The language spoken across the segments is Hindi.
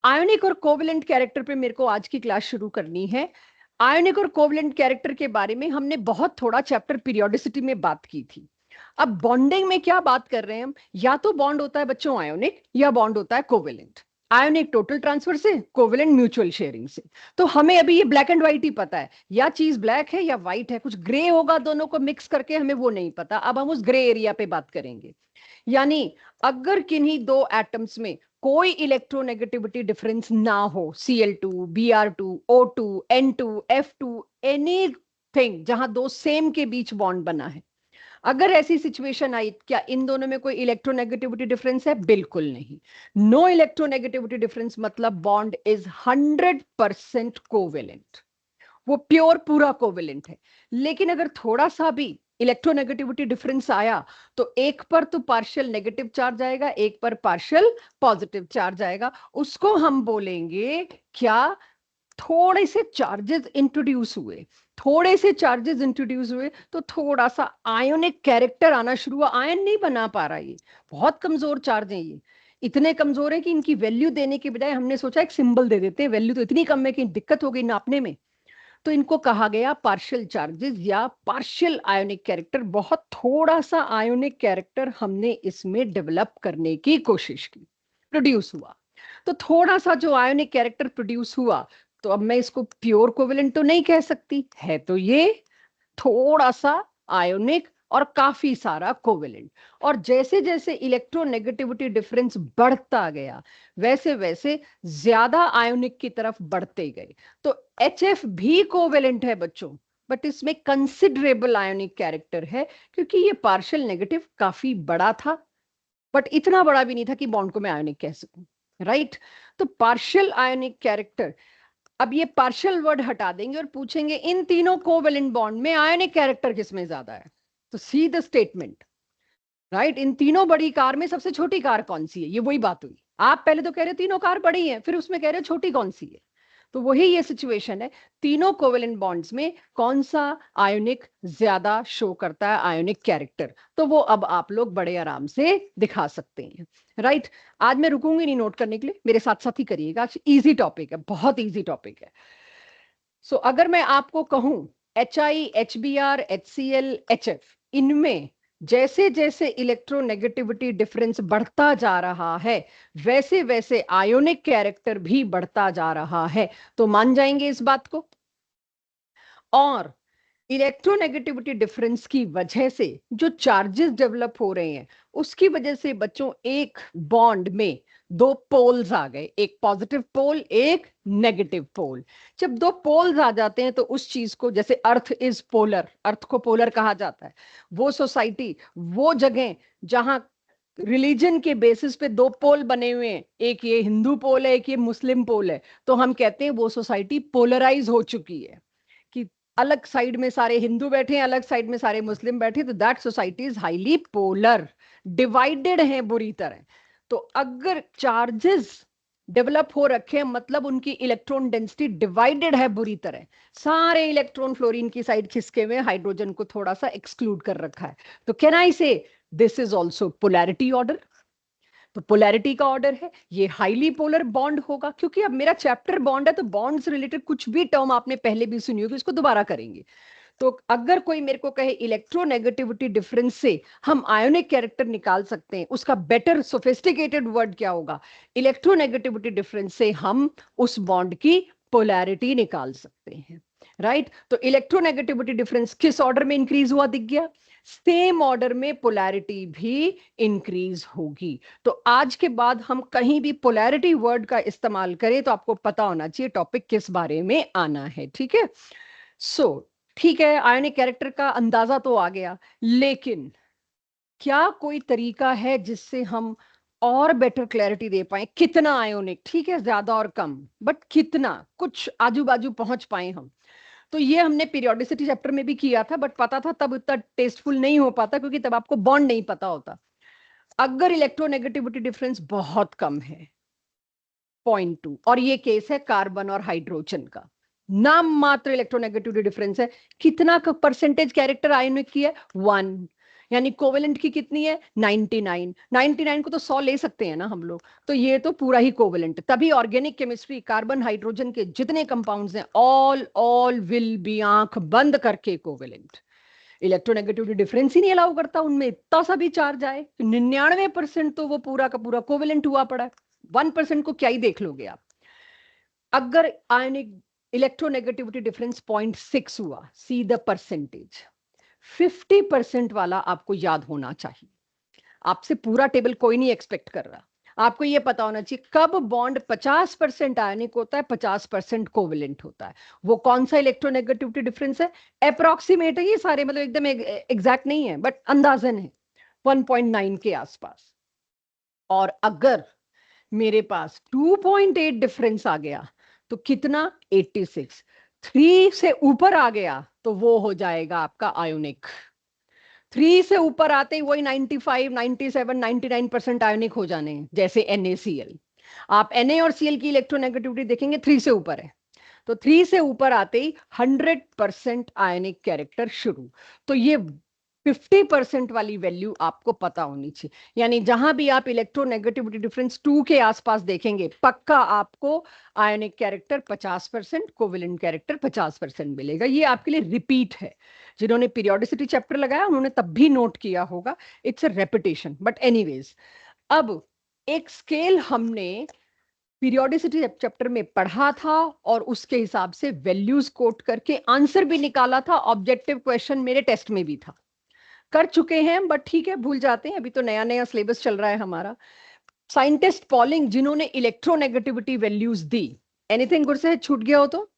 आयोनिक और कोवेलेंट कैरेक्टर पे मेरे को आज की क्लास शुरू करनी है। आयोनिक और कोवेलेंट कैरेक्टर के बारे में हमने बहुत थोड़ा चैप्टर पीरियोडिसिटी में बात की थी। अब बॉन्डिंग में क्या बात कर रहे हैं हम, या तो बॉन्ड होता है बच्चों आयोनिक या बॉन्ड होता है कोवेलेंट। आयोनिक टोटल ट्रांसफर से, कोवेलेंट म्यूचुअल शेयरिंग से। तो हमें अभी ये ब्लैक एंड व्हाइट ही पता है, या चीज ब्लैक है या व्हाइट है, कुछ ग्रे होगा दोनों को मिक्स करके, हमें वो नहीं पता। अब हम उस ग्रे एरिया पे बात करेंगे। यानी अगर किन्हीं दो एटम्स में कोई इलेक्ट्रोनेगेटिविटी डिफरेंस ना हो, Cl2, Br2, O2, N2, F2, anything जहां दो सेम के बीच बॉन्ड बना है, अगर ऐसी सिचुएशन आई, क्या इन दोनों में कोई इलेक्ट्रोनेगेटिविटी डिफरेंस है? बिल्कुल नहीं। नो इलेक्ट्रोनेगेटिविटी डिफरेंस मतलब बॉन्ड इज 100% कोवेलेंट, वो प्योर पूरा कोवेलेंट है। लेकिन अगर थोड़ा सा भी इलेक्ट्रोनेगेटिविटी डिफरेंस आया तो एक पर तो पार्शियल नेगेटिव चार्ज आएगा, एक पर पार्शियल पॉजिटिव चार्ज आएगा। उसको हम बोलेंगे क्या? थोड़े से चार्जेस इंट्रोड्यूस हुए, थोड़े से चार्जेस इंट्रोड्यूस हुए तो थोड़ा सा आयोनिक कैरेक्टर आना शुरू हुआ। आयन नहीं बना पा रहा, ये बहुत कमजोर चार्ज है। ये इतने कमजोर है कि इनकी वैल्यू देने के बजाय हमने सोचा एक सिंबल दे देते हैं। वैल्यू तो इतनी कम है कि दिक्कत हो गई नापने में, तो इनको कहा गया पार्शियल चार्जेस या पार्शियल आयोनिक कैरेक्टर। बहुत थोड़ा सा आयोनिक कैरेक्टर हमने इसमें डेवलप करने की कोशिश की, प्रोड्यूस हुआ। तो थोड़ा सा जो आयोनिक कैरेक्टर प्रोड्यूस हुआ, तो अब मैं इसको प्योर कोवेलेंट तो नहीं कह सकती है, तो ये थोड़ा सा आयोनिक और काफी सारा कोवेलेंट। और जैसे जैसे इलेक्ट्रोनेगेटिविटी डिफरेंस बढ़ता गया, वैसे वैसे ज्यादा आयोनिक की तरफ बढ़ते गए। तो HF भी कोवेलेंट है बच्चों, बट इसमें कंसिडरेबल आयोनिक कैरेक्टर है, क्योंकि ये पार्शियल नेगेटिव काफी बड़ा था, बट इतना बड़ा भी नहीं था कि बॉन्ड को मैं आयोनिक कह सकूं। राइट? तो पार्शियल आयोनिक कैरेक्टर। अब ये पार्शियल वर्ड हटा देंगे और पूछेंगे इन तीनों कोवेलेंट बॉन्ड में आयोनिक कैरेक्टर किसमें ज्यादा है? तो सी द स्टेटमेंट। राइट? इन तीनों बड़ी कार में सबसे छोटी कार कौन सी है? ये वही बात हुई। आप पहले तो कह रहे हो तीनों कार बड़ी हैं, फिर उसमें कह रहे हो छोटी कौन सी है। तो वही ये सिचुएशन है, तीनों कोवेलेंट बॉन्ड्स में कौन सा आयोनिक ज्यादा शो करता है आयोनिक कैरेक्टर, तो वो अब आप लोग बड़े आराम से दिखा सकते हैं। राइट? आज मैं रुकूंगी नहीं नोट करने के लिए, मेरे साथ साथ ही करिएगा। आज इजी टॉपिक है, बहुत इजी टॉपिक है। सो अगर मैं आपको कहूं HI, HBr, HCl, HF, इनमें जैसे जैसे इलेक्ट्रोनेगेटिविटी डिफरेंस बढ़ता जा रहा है, वैसे वैसे आयोनिक कैरेक्टर भी बढ़ता जा रहा है। तो मान जाएंगे इस बात को। और इलेक्ट्रोनेगेटिविटी डिफरेंस की वजह से जो चार्जेस डेवलप हो रहे हैं, उसकी वजह से बच्चों एक बॉन्ड में दो पोल्स आ गए, एक पॉजिटिव पोल, एक नेगेटिव पोल। जब दो पोल्स आ जाते हैं तो उस चीज को, जैसे अर्थ इज पोलर, अर्थ को पोलर कहा जाता है, वो सोसाइटी, वो जगह जहां रिलीजन के बेसिस पे दो पोल बने हुए हैं, एक ये हिंदू पोल है, एक ये मुस्लिम पोल है, तो हम कहते हैं वो सोसाइटी पोलराइज हो चुकी है। कि अलग साइड में सारे हिंदू बैठे हैं, अलग साइड में सारे मुस्लिम बैठे, तो that society is highly polar, divided है बुरी तरह। तो अगर चार्जेस डेवलप हो रखे हैं, मतलब उनकी इलेक्ट्रॉन डेंसिटी डिवाइडेड है बुरी तरह। सारे इलेक्ट्रॉन फ्लोरीन की साइड खिसके हुए, हाइड्रोजन को थोड़ा सा एक्सक्लूड कर रखा है। तो कैन आई से this is also polarity order? तो पोलैरिटी का ऑर्डर है, ये हाईली पोलर बॉन्ड होगा। क्योंकि अब मेरा चैप्टर बॉन्ड है, तो बॉन्ड से रिलेटेड कुछ भी टर्म आपने पहले भी सुनी होगी, इसको दोबारा करेंगे। तो अगर कोई मेरे को कहे इलेक्ट्रोनेगेटिविटी डिफरेंस से हम आयोनिक कैरेक्टर निकाल सकते हैं, उसका बेटर सोफिस्टिकेटेड वर्ड क्या होगा? इलेक्ट्रोनेगेटिविटी डिफरेंस से हम उस बॉन्ड की पोलैरिटी निकाल सकते हैं। राइट? तो इलेक्ट्रोनेगेटिविटी डिफरेंस किस ऑर्डर में इंक्रीज हुआ दिख गया? सेम ऑर्डर में पोलैरिटी भी इंक्रीज होगी। तो आज के बाद हम कहीं भी पोलैरिटी वर्ड का इस्तेमाल करें तो आपको पता होना चाहिए टॉपिक किस बारे में आना है। ठीक है? सो ठीक है, आयोनिक कैरेक्टर का अंदाजा तो आ गया, लेकिन क्या कोई तरीका है जिससे हम और बेटर क्लैरिटी दे पाए? कितना आयोनिक? ठीक है, ज्यादा और कम, बट कितना, कुछ आजू बाजू पहुंच पाए हम। तो ये हमने पीरियोडिसिटी चैप्टर में भी किया था, बट पता था तब उतना टेस्टफुल नहीं हो पाता, क्योंकि तब आपको बॉन्ड नहीं पता होता। अगर इलेक्ट्रोनेगेटिविटी डिफरेंस बहुत कम है, 0.2, और ये केस है कार्बन और हाइड्रोजन का, नाम मात्र इलेक्ट्रोनेगेटिविटी डिफरेंस है, कितना परसेंटेज कैरेक्टर आयोनिक की है? 1। यानी कोवेलेंट की कितनी है 99। 99 को तो 100 ले सकते हैं ना हम लोग, तो ये तो पूरा ही कोवेलेंट। तभी ऑर्गेनिक केमिस्ट्री कार्बन हाइड्रोजन के जितने कंपाउंड्स हैं ऑल विल बी आंख बंद करके कोवेलेंट। इलेक्ट्रोनेगेटिविटी डिफरेंस ही नहीं अलाउ करता उनमें, इतना सा भी चार्ज आए 99% तो वो पूरा का पूरा कोवेलेंट हुआ पड़ा है। 1% को क्या ही देख लोगे आप। अगर आयनिक इलेक्ट्रोनेगेटिविटी डिफरेंस 0.6 हुआ, सी द परसेंटेज, 50% वाला आपको याद होना चाहिए। आपसे पूरा टेबल कोई नहीं एक्सपेक्ट कर रहा, आपको ये पता होना चाहिए कब बॉन्ड 50% आयनिक होता है, 50% कोवेलेंट होता है। वो कौन सा इलेक्ट्रोनेगेटिविटी डिफरेंस है, अप्रोक्सीमेट है ये सारे, मतलब एकदम एग्जैक्ट नहीं है बट अंदाजन है 1.9 के आसपास। और अगर मेरे पास 2.8 डिफरेंस आ गया तो कितना 86, 3 से ऊपर आ गया तो वो हो जाएगा आपका आयोनिक। 3 से ऊपर आते ही वही 95, 97, 99% आयोनिक हो जाने हैं, जैसे NaCl। आप Na और Cl की इलेक्ट्रोनेगेटिविटी देखेंगे 3 से ऊपर है, तो 3 से ऊपर आते ही 100% आयनिक कैरेक्टर शुरू। तो ये 50% वाली वैल्यू आपको पता होनी चाहिए। यानी जहां भी आप इलेक्ट्रोनेगेटिविटी डिफरेंस 2 के आसपास देखेंगे, पक्का आपको आयनिक कैरेक्टर 50%, कोवेलेंट कैरेक्टर 50% मिलेगा। ये आपके लिए रिपीट है, जिन्होंने पीरियोडिसिटी चैप्टर लगाया उन्होंने तब भी नोट किया होगा, it's a repetition. But anyways, अब एक स्केल हमने पीरियोडिसिटी चैप्टर में पढ़ा था और उसके हिसाब से वैल्यूज कोट करके आंसर भी निकाला था। ऑब्जेक्टिव क्वेश्चन मेरे टेस्ट में भी था, कर चुके हैं, बट ठीक है भूल जाते हैं, अभी तो नया नया सिलेबस चल रहा है हमारा। साइंटिस्ट पॉलिंग जिन्होंने इलेक्ट्रोनेगेटिविटी वैल्यूज दी, एनीथिंग गुड से छूट गया हो तो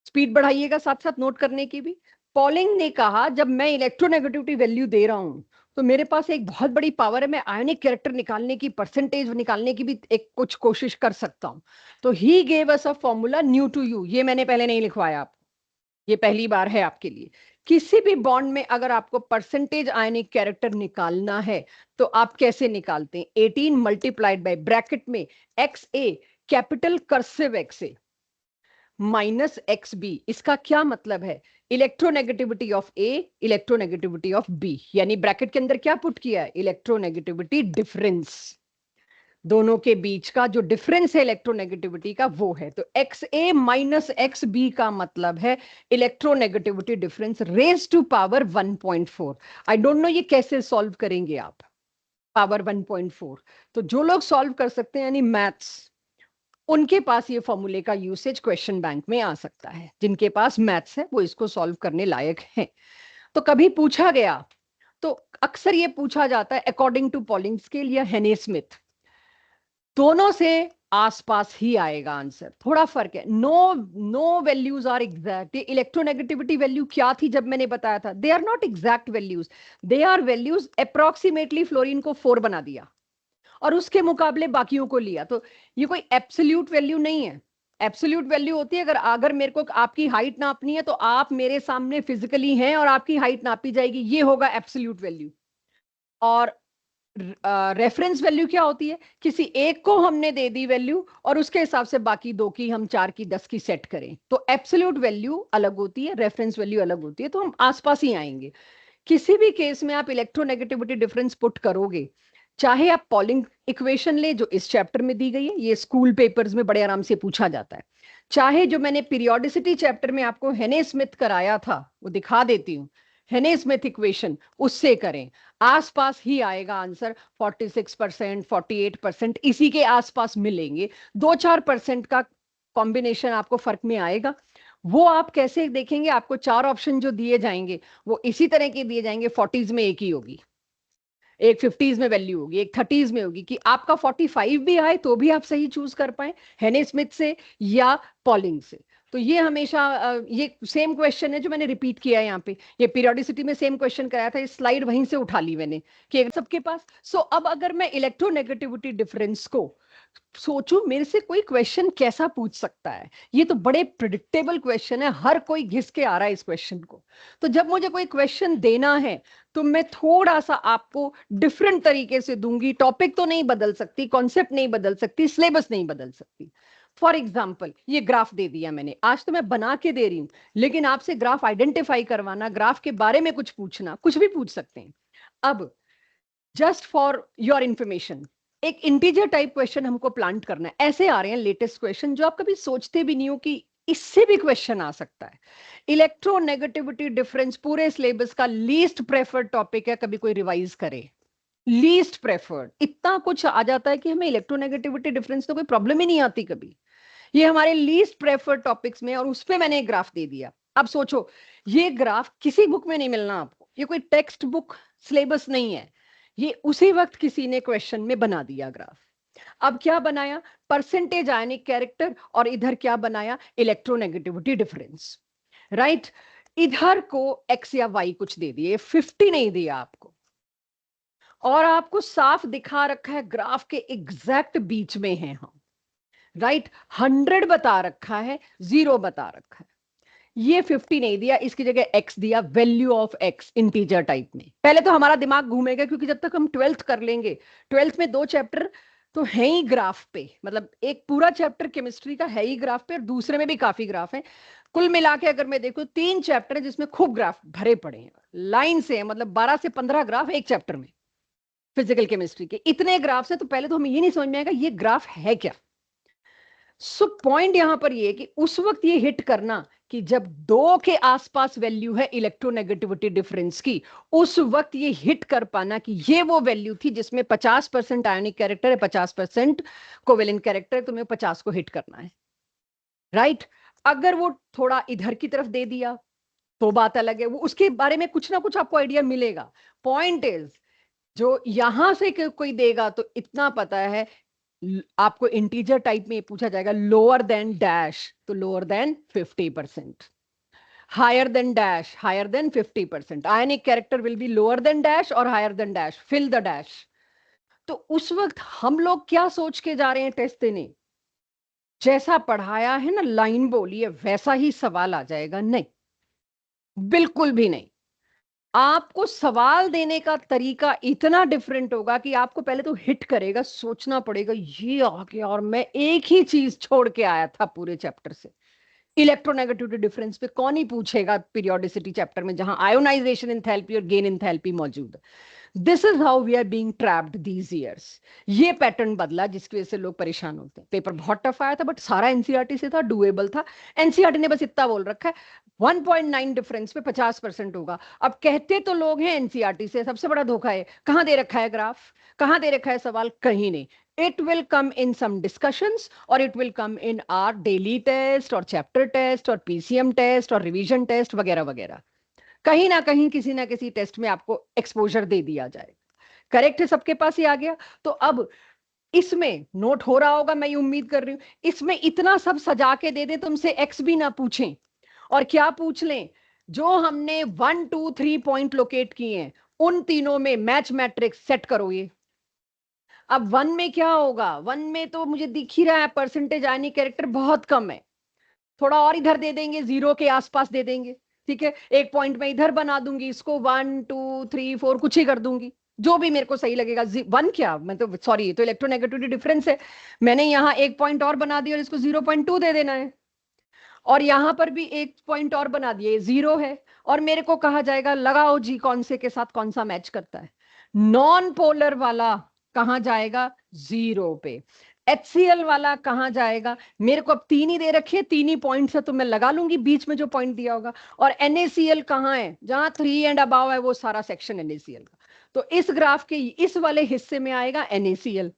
स्पीड बढ़ाइएगा, साथ साथ नोट करने की भी। पॉलिंग ने कहा जब मैं इलेक्ट्रोनेगेटिविटी वैल्यू दे रहा हूं तो मेरे पास एक बहुत बड़ी पावर है, मैं आयनिक कैरेक्टर निकालने की, परसेंटेज निकालने की भी एक कुछ कोशिश कर सकता हूं। तो he gave us a formula new to you, ये मैंने पहले नहीं लिखवाया आपको, ये पहली बार है आपके लिए। किसी भी बॉन्ड में अगर आपको परसेंटेज आयनिक कैरेक्टर निकालना है तो आप कैसे निकालते हैं, 18 मल्टीप्लाइड बाय ब्रैकेट में XA capital cursive XA minus XB। इसका क्या मतलब है, electronegativity of A, electronegativity of B, यानी ब्रैकेट के अंदर क्या पुट किया है, इलेक्ट्रोनेगेटिविटी डिफरेंस, दोनों के बीच का जो डिफरेंस है इलेक्ट्रोनेगेटिविटी का वो है। तो XA माइनस XB का मतलब है electronegativity difference raise to power 1.4। I don't know ये कैसे सॉल्व करेंगे आप, पावर 1.4। तो जो लोग सॉल्व कर सकते हैं यानी मैथ्स, उनके पास ये फॉर्मूले का यूसेज क्वेश्चन बैंक में आ सकता है। जिनके पास मैथ्स है वो इसको सॉल्व करने लायक है। तो कभी पूछा गया तो अक्सर ये पूछा जाता है अकॉर्डिंग टू पॉलिंग स्केल या हेने स्मिथ, दोनों से आसपास ही आएगा आंसर, थोड़ा फर्क है। No values are exact. ये इलेक्ट्रोनेगेटिविटी वैल्यू क्या थी जब मैंने बताया था, they are not exact values, they are values approximately. Fluorine को 4 बना दिया और उसके मुकाबले बाकियों को लिया, तो ये कोई एब्सोल्यूट वैल्यू नहीं है। एब्सोल्यूट वैल्यू होती है अगर मेरे को आपकी हाइट नापनी है तो आप मेरे सामने फिजिकली हैं और आपकी हाइट नापी जाएगी, ये होगा एब्सोल्यूट वैल्यू। और रेफरेंस वैल्यू क्या होती है, किसी एक को हमने दे दी वैल्यू और उसके हिसाब से बाकी 2 की, हम 4 की, 10 की सेट करें, तो एब्सोल्यूट वैल्यू अलग होती है, रेफरेंस वैल्यू अलग होती है, तो हम आसपास ही आएंगे। किसी भी केस में आप इलेक्ट्रोनेगेटिविटी डिफरेंस पुट करोगे, चाहे आप पॉलिंग इक्वेशन ले जो इस चैप्टर में दी गई है, ये स्कूल पेपर्स में बड़े आराम से पूछा जाता है, चाहे जो मैंने पीरियोडिसिटी चैप्टर में आपको हेने स्मिथ कराया था वो दिखा देती हूँ, हेने स्मिथ इक्वेशन, उससे करें, आसपास ही आएगा आंसर। 46%, 48% इसी के आसपास मिलेंगे। 2-4% का कॉम्बिनेशन आपको फर्क में आएगा। वो आप कैसे देखेंगे, आपको 4 ऑप्शन जो दिए जाएंगे वो इसी तरह के दिए जाएंगे, 40s में एक ही होगी, एक 50s में वैल्यू होगी, एक 30s में होगी, कि आपका 45 भी आए तो भी आप सही चूज कर पाए हेने स्मिथ से या पॉलिंग से। तो ये हमेशा ये सेम क्वेश्चन है जो मैंने रिपीट किया है यहाँ पे, ये पीरियोडिसिटी में सेम क्वेश्चन कराया था, इस स्लाइड वहीं से उठा ली मैंने कि सबके पास। सो अब अगर मैं इलेक्ट्रोनेगेटिविटी डिफरेंस को सोचूं, मेरे से कोई क्वेश्चन कैसा पूछ सकता है, ये तो बड़े प्रिडिक्टेबल क्वेश्चन है, हर कोई घिस के आ रहा है इस क्वेश्चन को। तो जब मुझे कोई क्वेश्चन देना है तो मैं थोड़ा सा आपको डिफरेंट तरीके से दूंगी, टॉपिक तो नहीं बदल सकती, कॉन्सेप्ट नहीं बदल सकती, सिलेबस नहीं बदल सकती, फॉर एग्जाम्पल ये ग्राफ दे दिया मैंने, आज तो मैं बना के दे रही हूं, लेकिन आपसे ग्राफ आइडेंटिफाई करवाना, ग्राफ के बारे में कुछ पूछना, कुछ भी पूछ सकते हैं। अब जस्ट फॉर योर इंफॉर्मेशन, एक इंटीजर टाइप क्वेश्चन हमको प्लांट करना है। ऐसे आ रहे हैं लेटेस्ट क्वेश्चन जो आप कभी सोचते भी नहीं हो कि इससे भी क्वेश्चन आ सकता है। इलेक्ट्रोनेगेटिविटी डिफरेंस पूरे सिलेबस का लीस्ट प्रेफर्ड टॉपिक है, कभी कोई रिवाइज करे। लीस्ट प्रेफर्ड, इतना कुछ आ जाता है कि हमें इलेक्ट्रोनेगेटिविटी डिफरेंस तो कोई प्रॉब्लम ही नहीं आती कभी। ये हमारे लीस्ट प्रेफर्ड टॉपिक्स में, और उस पे मैंने एक ग्राफ दे दिया। अब सोचो, ये ग्राफ किसी बुक में नहीं मिलना आपको, ये कोई टेक्स्ट बुक सिलेबस नहीं है, ये उसी वक्त किसी ने क्वेश्चन में बना दिया ग्राफ। अब क्या बनाया, परसेंटेज आयनिक कैरेक्टर, और इधर क्या बनाया, इलेक्ट्रोनेगेटिविटी डिफरेंस, राइट। इधर को एक्स या वाई कुछ दे दिए, 50 नहीं दिया आपको, और आपको साफ दिखा रखा है ग्राफ के एग्जैक्ट बीच में है हम, राइट। 100 बता रखा है, 0 बता रखा है। ये 50 नहीं दिया, इसकी जगह x दिया, value of x integer type में। पहले तो हमारा दिमाग घूमेगा, क्योंकि जब तक हम 12th कर लेंगे, 12th में 2 चैप्टर तो है ही ग्राफ पे, मतलब एक पूरा चैप्टर केमिस्ट्री का है ही ग्राफ पे, और दूसरे में भी काफी ग्राफ है। कुल मिला के अगर मैं देखूं 3 चैप्टर है जिसमें खूब ग्राफ भरे पड़े हैं, लाइन से, मतलब 12 से 15 ग्राफ एक चैप्टर में। फिजिकल केमिस्ट्री के इतने ग्राफ है, तो पहले तो हमें ये नहीं समझ में आएगा ये ग्राफ है क्या। सो पॉइंट यहां पर ये कि उस वक्त ये हिट करना कि जब 2 के आसपास वैल्यू है इलेक्ट्रोनेगेटिविटी डिफरेंस की, उस वक्त ये हिट कर पाना कि ये वो वैल्यू थी जिसमें 50% आयोनिक कैरेक्टर है, 50% कोवेलेंट कैरेक्टर, तुम्हें 50 को हिट करना है, राइट। अगर वो थोड़ा इधर की तरफ दे दिया तो बात अलग है, वो उसके बारे में कुछ ना कुछ आपको आइडिया मिलेगा। पॉइंट इज, जो यहां से कोई देगा तो इतना पता है, आपको इंटीजर टाइप में पूछा जाएगा लोअर देन डैश, तो lower than 50%, higher than dash, higher than 50%, ionic character will be lower than dash और higher than dash, fill the dash. तो उस वक्त हम लोग क्या सोच के जा रहे हैं टेस्ट देने, जैसा पढ़ाया है ना, लाइन बोली है, वैसा ही सवाल आ जाएगा? नहीं, बिल्कुल भी नहीं। आपको सवाल देने का तरीका इतना डिफरेंट होगा कि आपको पहले तो हिट करेगा, सोचना पड़ेगा ये आ गया, और मैं एक ही चीज छोड़ के आया था पूरे चैप्टर से, इलेक्ट्रोनेगेटिविटी डिफरेंस पे कौन ही पूछेगा पीरियोडिसिटी चैप्टर में, जहां आयोनाइजेशन एंथैल्पी और गेन एंथैल्पी मौजूद है। This is how we are being trapped these years. ये पैटर्न बदला जिसकी वजह से लोग परेशान होते हैं। पेपर बहुत टफ आया था, बट सारा एनसीईआरटी से था, डुएबल था। एनसीईआरटी ने बस इतना बोल रखा है 1.9 डिफरेंस पे 50% होगा। अब कहते तो लोग हैं एनसीईआरटी से, सबसे बड़ा धोखा है। कहां दे रखा है ग्राफ, कहां दे रखा है सवाल? कहीं नहीं। It will come in some discussions, or it will come in our daily test or chapter test or PCM test or revision test वगैरह वगैरह। कहीं ना कहीं किसी ना किसी टेस्ट में आपको एक्सपोजर दे दिया जाएगा। करेक्ट है, सबके पास ही आ गया। तो अब इसमें नोट हो रहा होगा, मैं ये उम्मीद कर रही हूं, इसमें इतना सब सजा के दे दे, तुमसे एक्स भी ना पूछें, और क्या पूछ लें, जो हमने 1 2 3 पॉइंट लोकेट किए हैं उन तीनों में मैच मैट्रिक्स सेट करो। ये अब 1 में क्या होगा, 1 में तो मुझे दिख ही रहा है परसेंटेज आयनिक कैरेक्टर बहुत कम है, थोड़ा और इधर दे देंगे, 0 के आसपास दे देंगे, ठीक है। एक पॉइंट में इधर बना दूंगी, इसको 1 2 3 4 कुछ ही कर दूंगी, जो भी मेरे को सही लगेगा। 1 क्या, मैं तो सॉरी, तो इलेक्ट्रोनेगेटिविटी डिफरेंस है, मैंने यहाँ एक पॉइंट और बना दिया और इसको 0.2 दे देना है, और यहां पर भी एक पॉइंट और बना दिए, 0 है, और मेरे को कहा जाएगा लगाओ जी कौन से के साथ कौन सा मैच करता है। नॉन पोलर वाला कहां जाएगा, 0 पे। HCl वाला कहां जाएगा, मेरे को अब 3 ही दे रखे, 3 ही पॉइंट है, तो मैं लगा लूंगी बीच में जो पॉइंट दिया होगा। और NaCl कहां है, जहां 3 एंड अबाव है वो सारा सेक्शन NaCl का। तो इस ग्राफ के इस वाले हिस्से में आएगा NaCl,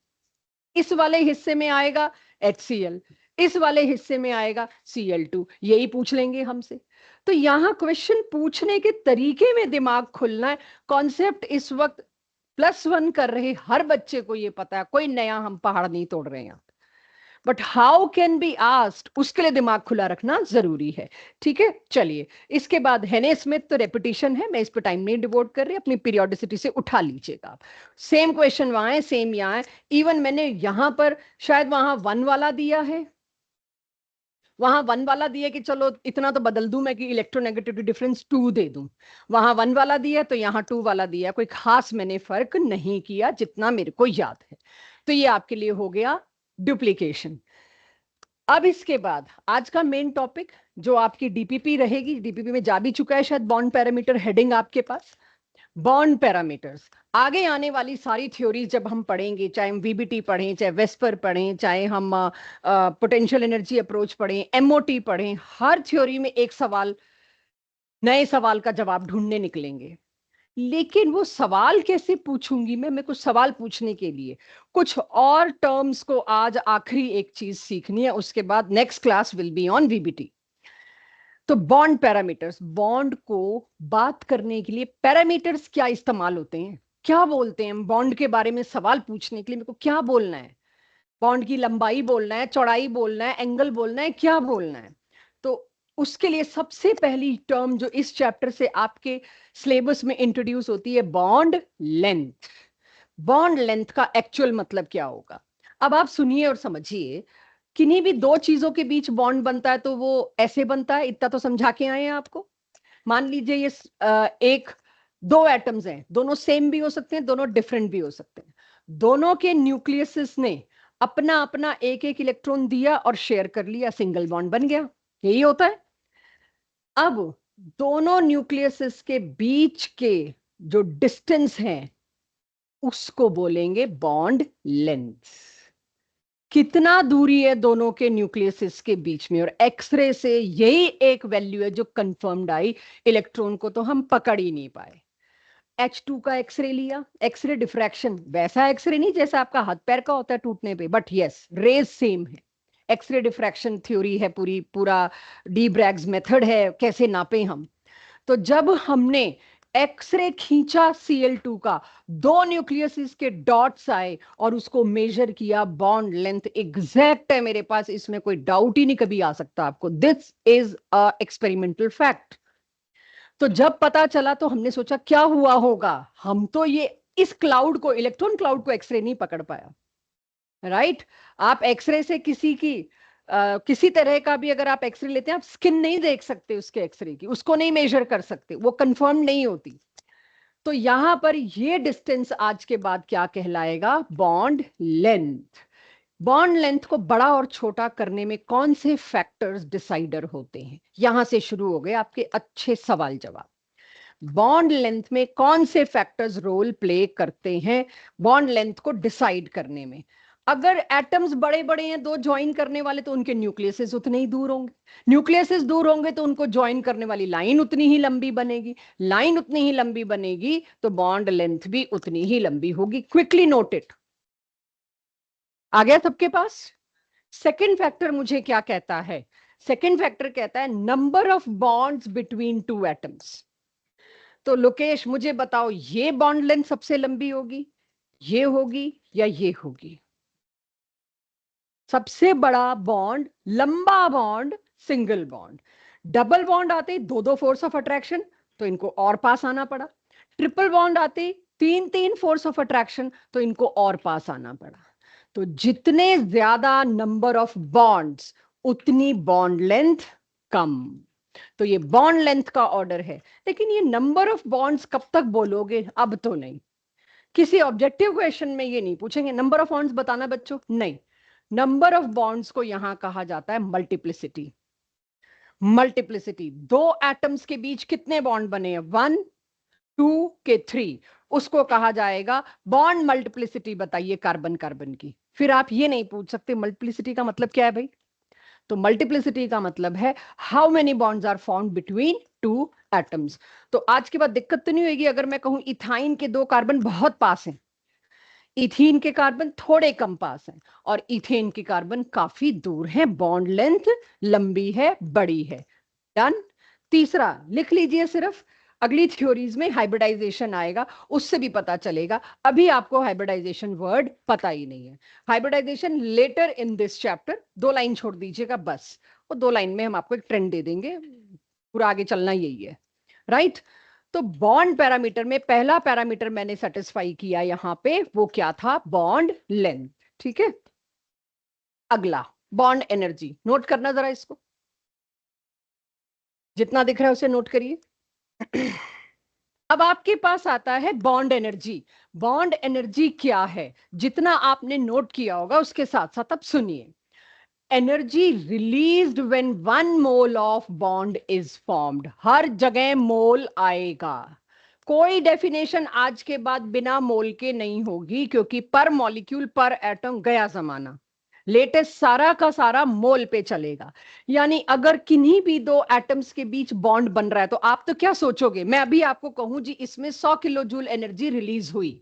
इस वाले हिस्से में आएगा HCl, इस वाले हिस्से में आएगा Cl2। यही पूछ लेंगे हमसे। तो यहां क्वेश्चन पूछने के तरीके में दिमाग खुलना है। कॉन्सेप्ट इस वक्त +1 कर रहे हर बच्चे को ये पता है, कोई नया हम पहाड़ नहीं तोड़ रहे हैं, but how can be asked, उसके लिए दिमाग खुला रखना जरूरी है। ठीक है, चलिए इसके बाद हेने स्मिथ तो रेपिटेशन है, मैं इस पर टाइम नहीं डिवोट कर रही, अपनी पीरियोडिसिटी से उठा लीजिएगा आप। सेम क्वेश्चन वहां है, सेम यहाँ है। इवन मैंने यहां पर शायद वहां 1 वाला दिया है, वहां 1 वाला दिया कि चलो इतना तो बदल दूं मैं कि इलेक्ट्रोनेगेटिविटी डिफरेंस 2 दे दूं, वहां 1 वाला दिया तो यहाँ 2 वाला दिया, कोई खास मैंने फर्क नहीं किया जितना मेरे को याद है। तो ये आपके लिए हो गया डुप्लीकेशन। अब इसके बाद आज का मेन टॉपिक जो आपकी डीपीपी रहेगी, डीपीपी में जा भी चुका है शायद, बॉन्ड पैरामीटर हेडिंग आपके पास। बॉन्ड पैरामीटर्स, आगे आने वाली सारी थ्योरीज जब हम पढ़ेंगे, चाहे हम वीबीटी पढ़ें, चाहे वेस्पर पढ़ें, चाहे हम पोटेंशियल एनर्जी अप्रोच पढ़ें, एमओटी पढ़ें, हर थ्योरी में एक सवाल, नए सवाल का जवाब ढूंढने निकलेंगे। लेकिन वो सवाल कैसे पूछूंगी मैं कुछ सवाल पूछने के लिए कुछ और टर्म्स को आज आखिरी एक चीज सीखनी है, उसके बाद next class will be on VBT. तो बॉन्ड पैरामीटर्स, बॉन्ड को बात करने के लिए पैरामीटर्स क्या इस्तेमाल होते हैं, क्या बोलते हैं बॉन्ड के बारे में सवाल पूछने के लिए मेरे को क्या बोलना है, बॉन्ड की लंबाई बोलना है, चौड़ाई बोलना है, एंगल बोलना है, क्या बोलना है। तो उसके लिए सबसे पहली टर्म जो इस चैप्टर से आपके सिलेबस में इंट्रोड्यूस होती है, बॉन्ड लेंथ। बॉन्ड लेंथ का एक्चुअल मतलब क्या होगा, अब आप सुनिए और समझिए। किन्हीं भी दो चीजों के बीच बॉन्ड बनता है तो वो ऐसे बनता है, इतना तो समझा के आए हैं आपको। मान लीजिए ये एक दो एटम्स हैं, दोनों सेम भी हो सकते हैं, दोनों डिफरेंट भी हो सकते हैं, दोनों के न्यूक्लियस ने अपना अपना एक एक इलेक्ट्रॉन दिया और शेयर कर लिया, सिंगल बॉन्ड बन गया, यही होता है। अब दोनों न्यूक्लियस के बीच के जो डिस्टेंस है उसको बोलेंगे बॉन्ड लेंथ। कितना दूरी है दोनों के न्यूक्लियस के बीच में, और एक्सरे से यही एक वैल्यू है जो कंफर्म्ड आई, इलेक्ट्रॉन को तो हम पकड़ ही नहीं पाए। H2 का एक्सरे लिया, एक्सरे डिफ्रैक्शन वैसा एक्सरे नहीं जैसा आपका हाथ पैर का होता है टूटने पे, बट यस रेज सेम है। एक्सरे डिफ्रैक्शन थ्योरी है, पूरा डी ब्रैग्स मेथड है, कैसे नापे हम। तो जब हमने एक्सरे खींचा Cl2 का, दो न्यूक्लियस के डॉट्स आए और उसको मेजर किया, बॉन्ड लेंथ एग्जैक्ट है मेरे पास, इसमें कोई डाउट ही नहीं कभी आ सकता आपको। This is a experimental fact. तो जब पता चला तो हमने सोचा क्या हुआ होगा, हम तो ये इस क्लाउड को, इलेक्ट्रॉन क्लाउड को एक्सरे नहीं पकड़ पाया, राइट। आप एक्सरे से किसी तरह का भी अगर आप एक्सरे लेते हैं, आप स्किन नहीं देख सकते उसके एक्सरे की, उसको नहीं मेजर कर सकते, वो कंफर्म नहीं होती। तो यहां पर ये डिस्टेंस आज के बाद क्या कहलाएगा, बॉन्ड लेंथ। बॉन्ड लेंथ को बड़ा और छोटा करने में कौन से फैक्टर्स डिसाइडर होते हैं, यहां से शुरू हो गए आपके अच्छे सवाल जवाब। बॉन्ड लेंथ में कौन से फैक्टर्स रोल प्ले करते हैं बॉन्ड लेंथ को डिसाइड करने में। अगर एटम्स बड़े बड़े हैं दो ज्वाइन करने वाले, तो उनके न्यूक्लियस उतने ही दूर होंगे, न्यूक्लियस दूर होंगे तो उनको ज्वाइन करने वाली लाइन उतनी ही लंबी बनेगी, लाइन उतनी ही लंबी बनेगी तो बॉन्ड लेंथ भी उतनी ही लंबी होगी। क्विकली नोट इट, आ गया सबके पास। सेकेंड फैक्टर मुझे क्या कहता है, सेकेंड फैक्टर कहता है number of bonds between two atoms. तो लोकेश मुझे बताओ, ये बॉन्ड लेंथ सबसे लंबी होगी, ये होगी या ये होगी। सबसे बड़ा बॉन्ड, लंबा bond, single bond. Double bond आते दो दो फोर्स ऑफ अट्रैक्शन, तो इनको और पास आना पड़ा। ट्रिपल बॉन्ड आते तीन तीन फोर्स ऑफ अट्रैक्शन, तो इनको और पास आना पड़ा। तो जितने ज्यादा नंबर ऑफ बॉन्ड्स उतनी बॉन्ड लेंथ कम। तो ये बॉन्ड लेंथ का ऑर्डर है। लेकिन ये नंबर ऑफ बॉन्ड्स कब तक बोलोगे, अब तो नहीं। किसी ऑब्जेक्टिव क्वेश्चन में ये नहीं पूछेंगे नंबर ऑफ बॉन्ड्स बताना बच्चों, नहीं। नंबर ऑफ बॉन्ड्स को यहां कहा जाता है मल्टीप्लिसिटी। मल्टीप्लिसिटी, दो एटम्स के बीच कितने बॉन्ड बने हैं, 1 2 के 3, उसको कहा जाएगा बॉन्ड मल्टीप्लिसिटी। बताइए कार्बन कार्बन की। फिर आप ये नहीं पूछ सकते मल्टीप्लिसिटी का मतलब क्या है भाई। तो मल्टीप्लिसिटी का मतलब है how many bonds are found between two atoms. तो आज के बाद दिक्कत तो नहीं होगी अगर मैं कहूं इथाइन के दो कार्बन बहुत पास हैं, इथीन के कार्बन थोड़े कम पास हैं, और इथेन के कार्बन काफी दूर हैं, बॉन्ड लेंथ लंबी है, बड़ी है। डन। तीसरा लिख लीजिए, सिर्फ अगली थ्योरीज में हाइब्रिडाइजेशन आएगा, उससे भी पता चलेगा। अभी आपको हाइब्रिडाइजेशन वर्ड पता ही नहीं है। Hybridisation later in this chapter, 2 line छोड़ दीजिएगा बस, वो 2 लाइन में हम आपको एक ट्रेंड दे देंगे, पूरा आगे चलना यही है, राइट। तो बॉन्ड पैरामीटर में पहला पैरामीटर मैंने सेटिस्फाई किया यहां पे, वो क्या था, बॉन्ड लेंथ। ठीक है, अगला बॉन्ड एनर्जी, नोट करना जरा इसको, जितना दिख रहा है उसे नोट करिए। अब आपके पास आता है बॉन्ड एनर्जी। बॉन्ड एनर्जी क्या है, जितना आपने नोट किया होगा उसके साथ साथ अब सुनिए। Energy released when 1 mole of bond is formed. हर जगह मोल आएगा, कोई डेफिनेशन आज के बाद बिना मोल के नहीं होगी, क्योंकि पर मॉलिक्यूल पर एटम गया जमाना। लेटेस्ट सारा का सारा मोल पे चलेगा। यानी अगर किन्हीं भी दो एटम्स के बीच बॉन्ड बन रहा है तो आप तो क्या सोचोगे, मैं अभी आपको कहूं जी इसमें 100 किलो जूल एनर्जी रिलीज हुई।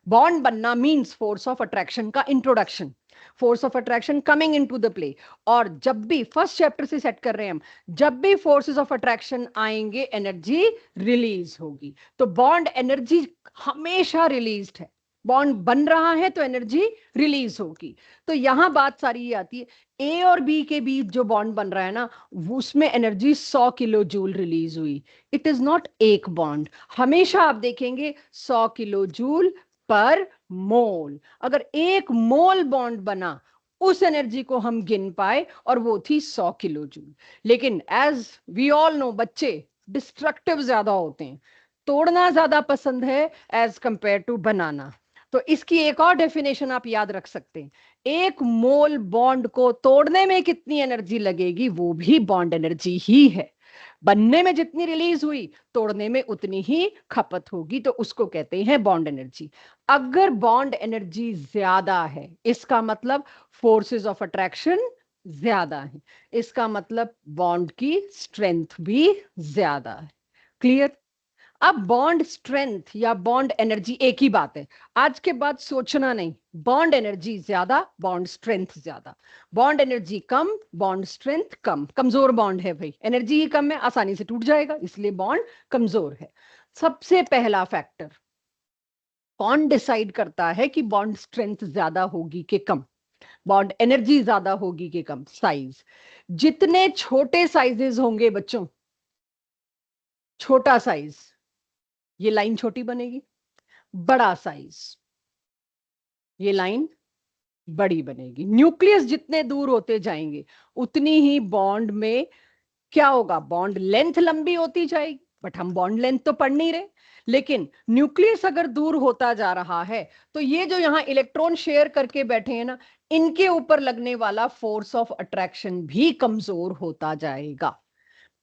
बॉन्ड बनना मींस फोर्स ऑफ अट्रैक्शन का introduction, force of attraction coming into the play. और जब भी फर्स्ट चैप्टर से सेट कर रहे हैं हम, जब भी फोर्सेस ऑफ अट्रैक्शन आएंगे एनर्जी रिलीज होगी। तो बॉन्ड एनर्जी हमेशा रिलीज्ड है, बॉन्ड बन रहा है तो एनर्जी रिलीज होगी। तो यहां बात सारी ये आती है, ए और बी के बीच जो बॉन्ड बन रहा है ना, उसमें एनर्जी 100 किलो जूल रिलीज हुई। इट इज नॉट एक बॉन्ड, हमेशा आप देखेंगे 100 किलो जूल पर मोल। अगर एक मोल बॉन्ड बना उस एनर्जी को हम गिन पाए और वो थी 100 किलो जूल। लेकिन एज वी ऑल नो बच्चे डिस्ट्रक्टिव ज्यादा होते हैं, तोड़ना ज्यादा पसंद है एज कंपेयर टू बनाना। तो इसकी एक और डेफिनेशन आप याद रख सकते हैं, एक मोल बॉन्ड को तोड़ने में कितनी एनर्जी लगेगी वो भी बॉन्ड एनर्जी ही है। बनने में जितनी रिलीज हुई तोड़ने में उतनी ही खपत होगी, तो उसको कहते हैं बॉन्ड एनर्जी। अगर बॉन्ड एनर्जी ज्यादा है इसका मतलब फोर्सेस ऑफ अट्रैक्शन ज्यादा है, इसका मतलब बॉन्ड की स्ट्रेंथ भी ज्यादा है। क्लियर? अब बॉन्ड स्ट्रेंथ या बॉन्ड एनर्जी एक ही बात है, आज के बाद सोचना नहीं, बॉन्ड एनर्जी ज्यादा बॉन्ड स्ट्रेंथ ज्यादा, बॉन्ड एनर्जी कम बॉन्ड स्ट्रेंथ कम। कमजोर बॉन्ड है भाई, एनर्जी ही कम है, आसानी से टूट जाएगा, इसलिए बॉन्ड कमजोर है। सबसे पहला फैक्टर कौन डिसाइड करता है कि बॉन्ड स्ट्रेंथ ज्यादा होगी कि कम, बॉन्ड एनर्जी ज्यादा होगी कि कम? साइज। जितने छोटे साइजेस होंगे बच्चों, छोटा साइज, ये लाइन छोटी बनेगी, बड़ा साइज, ये लाइन बड़ी बनेगी। न्यूक्लियस जितने दूर होते जाएंगे उतनी ही बॉन्ड में क्या होगा, बॉन्ड लेंथ लंबी होती जाएगी। बट हम बॉन्ड लेंथ तो पढ़ नहीं रहे, लेकिन न्यूक्लियस अगर दूर होता जा रहा है तो ये जो यहां इलेक्ट्रॉन शेयर करके बैठे हैं ना, इनके ऊपर लगने वाला फोर्स ऑफ अट्रैक्शन भी कमजोर होता जाएगा।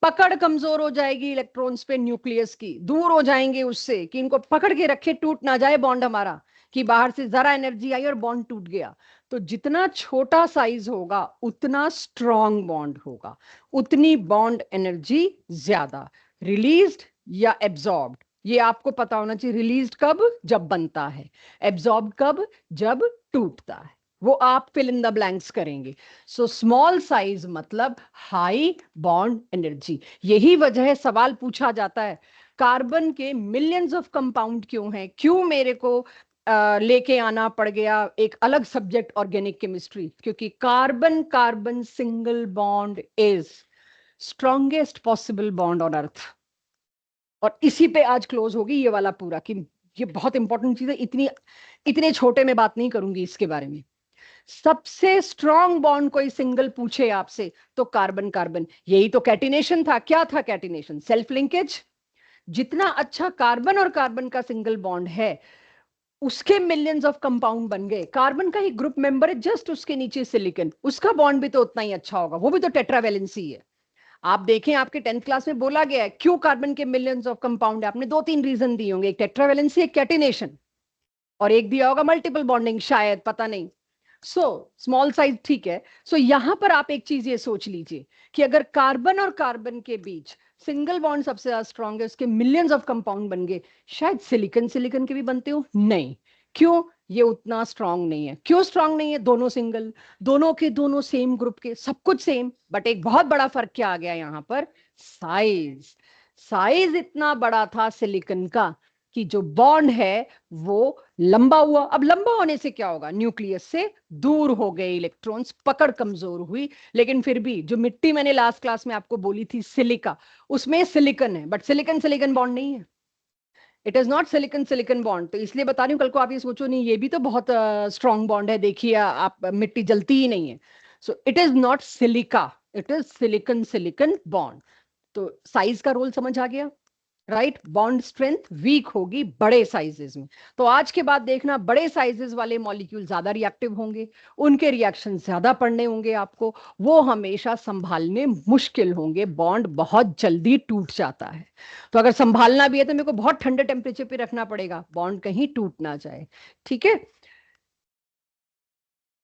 पकड़ कमजोर हो जाएगी इलेक्ट्रॉन्स पे न्यूक्लियस की, दूर हो जाएंगे उससे कि इनको पकड़ के रखे, टूट ना जाए बॉन्ड हमारा, कि बाहर से जरा एनर्जी आई और बॉन्ड टूट गया। तो जितना छोटा साइज होगा उतना स्ट्रॉन्ग बॉन्ड होगा, उतनी बॉन्ड एनर्जी ज्यादा। रिलीज्ड या एब्जॉर्ब्ड, ये आपको पता होना चाहिए। रिलीज्ड कब? जब बनता है। एब्जॉर्ब्ड कब? जब टूटता है। वो आप फिल इन द ब्लैंक्स करेंगे। सो स्मॉल साइज मतलब हाई बॉन्ड एनर्जी। यही वजह है सवाल पूछा जाता है, कार्बन के मिलियंस ऑफ कंपाउंड क्यों हैं? क्यों मेरे को लेके आना पड़ गया एक अलग सब्जेक्ट ऑर्गेनिक केमिस्ट्री? क्योंकि carbon carbon single bond is strongest possible bond on earth. और इसी पे आज क्लोज होगी ये वाला पूरा, कि ये बहुत इंपॉर्टेंट चीज है। इतने छोटे में बात नहीं करूंगी इसके बारे में। सबसे स्ट्रॉन्ग बॉन्ड कोई सिंगल पूछे आपसे तो कार्बन कार्बन। यही तो कैटिनेशन था। क्या था कैटिनेशन? Self linkage. जितना अच्छा कार्बन और कार्बन का सिंगल बॉन्ड है उसके मिलियंस ऑफ कंपाउंड बन गए। कार्बन का ही ग्रुप मेंबर है, जस्ट उसके नीचे सिलिकॉन, उसका बॉन्ड भी तो उतना ही अच्छा होगा, वो भी तो टेट्रावेलेंसी है। आप देखें आपके 10th क्लास में बोला गया है क्यों कार्बन के मिलियंस ऑफ कंपाउंड है, आपने 2-3 रीजन दिए होंगे, एक टेट्रावेलेंसी, एक कैटिनेशन, और एक दिया होगा मल्टीपल बॉन्डिंग, शायद, पता नहीं। सो स्मॉल साइज ठीक है। सो यहां पर आप एक चीज ये सोच लीजिए कि अगर कार्बन और कार्बन के बीच सिंगल बॉन्ड सबसे ज्यादा स्ट्रॉन्ग है, उसके मिलियंस ऑफ कंपाउंड बन गए, शायद सिलिकॉन सिलिकॉन के भी बनते हो। नहीं, क्यों? ये उतना स्ट्रांग नहीं है। क्यों स्ट्रांग नहीं है? दोनों सिंगल, दोनों के दोनों सेम ग्रुप के, सब कुछ सेम, बट एक बहुत बड़ा फर्क क्या आ गया यहां पर? साइज। साइज इतना बड़ा था सिलिकॉन का कि जो बॉन्ड है वो लंबा हुआ। अब लंबा होने से क्या होगा? न्यूक्लियस से दूर हो गए इलेक्ट्रॉन्स, पकड़ कमजोर हुई। लेकिन फिर भी जो मिट्टी मैंने लास्ट क्लास में आपको बोली थी सिलिका, उसमें सिलिकॉन है, बट सिलिकॉन सिलिकॉन बॉन्ड नहीं है। It is not silicon silicon bond. तो इसलिए बता रही हूँ, कल को आप ये सोचो नहीं ये भी तो बहुत स्ट्रॉन्ग बॉन्ड है, देखिए आप मिट्टी जलती ही नहीं है। So it is not silica, it is silicon silicon bond. तो साइज का रोल समझ आ गया? राइट, बॉन्ड स्ट्रेंथ वीक होगी बड़े साइजेस में। तो आज के बाद देखना, बड़े साइजेस वाले मॉलिक्यूल ज्यादा रिएक्टिव होंगे, उनके रिएक्शन ज्यादा पढ़ने होंगे आपको, वो हमेशा संभालने मुश्किल होंगे, बॉन्ड बहुत जल्दी टूट जाता है। तो अगर संभालना भी है तो मेरे को बहुत ठंडे टेम्परेचर पे रखना पड़ेगा, बॉन्ड कहीं टूट ना जाए। ठीक है,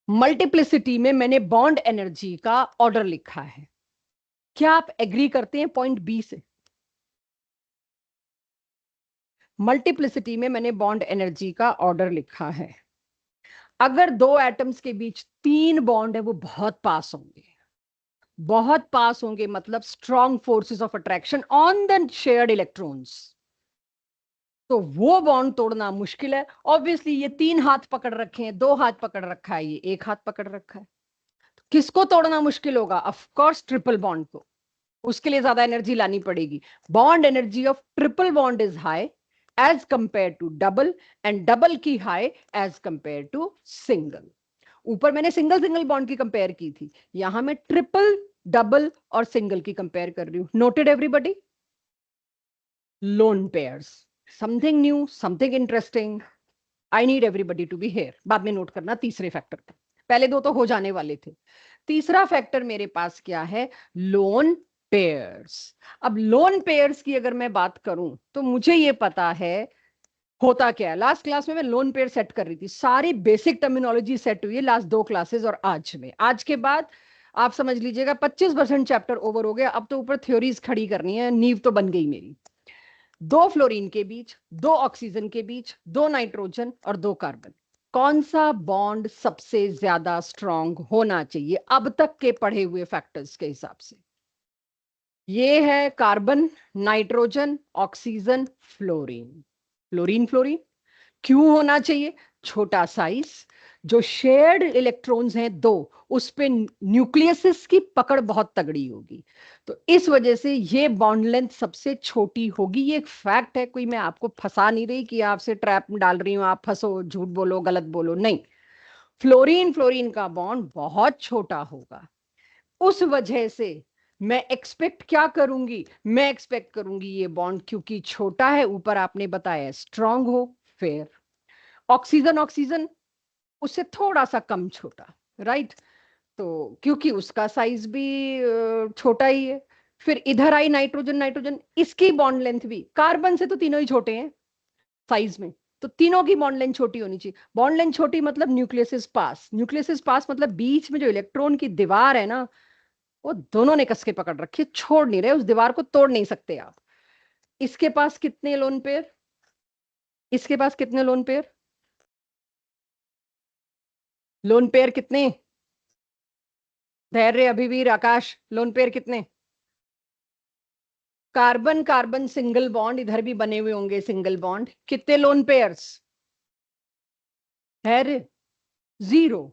मल्टीप्लिसिटी में मैंने बॉन्ड एनर्जी का ऑर्डर लिखा है। क्या आप एग्री करते हैं पॉइंट बी से? मल्टीप्लिसिटी में मैंने बॉन्ड एनर्जी का ऑर्डर लिखा है। अगर दो एटम्स के बीच 3 बॉन्ड है, वो बहुत पास होंगे, बहुत पास होंगे, मतलब strong forces of attraction on the shared electrons. तो वो बॉन्ड तोड़ना मुश्किल है। ऑब्वियसली ये 3 हाथ पकड़ रखे हैं, 2 हाथ पकड़ रखा है, ये 1 हाथ पकड़ रखा है। तो किसको तोड़ना मुश्किल होगा? ऑफ कोर्स ट्रिपल बॉन्ड को। उसके लिए ज्यादा एनर्जी लानी पड़ेगी। Bond energy of triple bond is high as compare to double, and double की high as compare to single. ऊपर मैंने सिंगल सिंगल बॉन्ड की कंपेयर की थी, यहां मैं ट्रिपल, डबल और सिंगल की कंपेयर कर रही हूं। Noted everybody? Lone pairs, something new, something interesting. I need everybody to be here. बाद में नोट करना तीसरे फैक्टर का, पहले दो तो हो जाने वाले थे। तीसरा फैक्टर मेरे पास क्या है? Lone pairs. अब लोन पेयर्स की अगर मैं बात करूं तो मुझे ये पता है होता क्या है। लास्ट क्लास में मैं लोन पेयर सेट कर रही थी, सारी बेसिक टर्मिनोलॉजी सेट हुई है लास्ट 2 क्लासेस और आज में। आज के बाद आप समझ लीजिएगा 25% चैप्टर ओवर हो गया। अब तो ऊपर थ्योरीज खड़ी करनी है, नींव तो बन गई मेरी। 2 फ्लोरीन के बीच, 2 ऑक्सीजन के बीच, 2 नाइट्रोजन और 2 कार्बन, कौन सा बॉन्ड सबसे ज्यादा स्ट्रांग होना चाहिए अब तक के पढ़े हुए फैक्टर्स के हिसाब से? ये है carbon, nitrogen, oxygen, fluorine. Fluorine fluorine क्यों होना चाहिए? छोटा साइज, जो शेयर्ड इलेक्ट्रॉन्स हैं 2, उस पे न्यूक्लियस की पकड़ बहुत तगड़ी होगी। तो इस वजह से ये बॉन्ड लेंथ सबसे छोटी होगी। ये एक फैक्ट है, कोई मैं आपको फंसा नहीं रही कि आपसे ट्रैप में डाल रही हूं, आप फंसो, झूठ बोलो, गलत बोलो, नहीं। फ्लोरीन फ्लोरीन का बॉन्ड बहुत छोटा होगा। उस वजह से मैं एक्सपेक्ट क्या करूंगी? मैं एक्सपेक्ट करूंगी ये बॉन्ड क्योंकि छोटा है, ऊपर आपने बताया स्ट्रांग हो, फेयर। ऑक्सीजन ऑक्सीजन उससे थोड़ा सा कम छोटा, राइट? तो क्योंकि उसका साइज भी छोटा ही है। फिर इधर आई नाइट्रोजन, नाइट्रोजन इसकी बॉन्ड लेंथ भी कार्बन से तो तीनों ही छोटे हैं साइज में, तो तीनों की बॉन्ड लेंथ छोटी होनी चाहिए। बॉन्ड लेंथ छोटी मतलब न्यूक्लियस पास, न्यूक्लियस पास मतलब बीच में जो इलेक्ट्रॉन की दीवार है ना, वो दोनों ने कस के पकड़ रखी है, छोड़ नहीं रहे, उस दीवार को तोड़ नहीं सकते आप। इसके पास कितने लोन पेयर? इसके पास कितने लोन पेयर? लोन पेयर कितने? धैर्य, अभिवीर, आकाश, लोन पेयर कितने? कार्बन कार्बन सिंगल बॉन्ड, इधर भी बने हुए होंगे सिंगल बॉन्ड, कितने लोन पेयर्स? धैर्य, 0।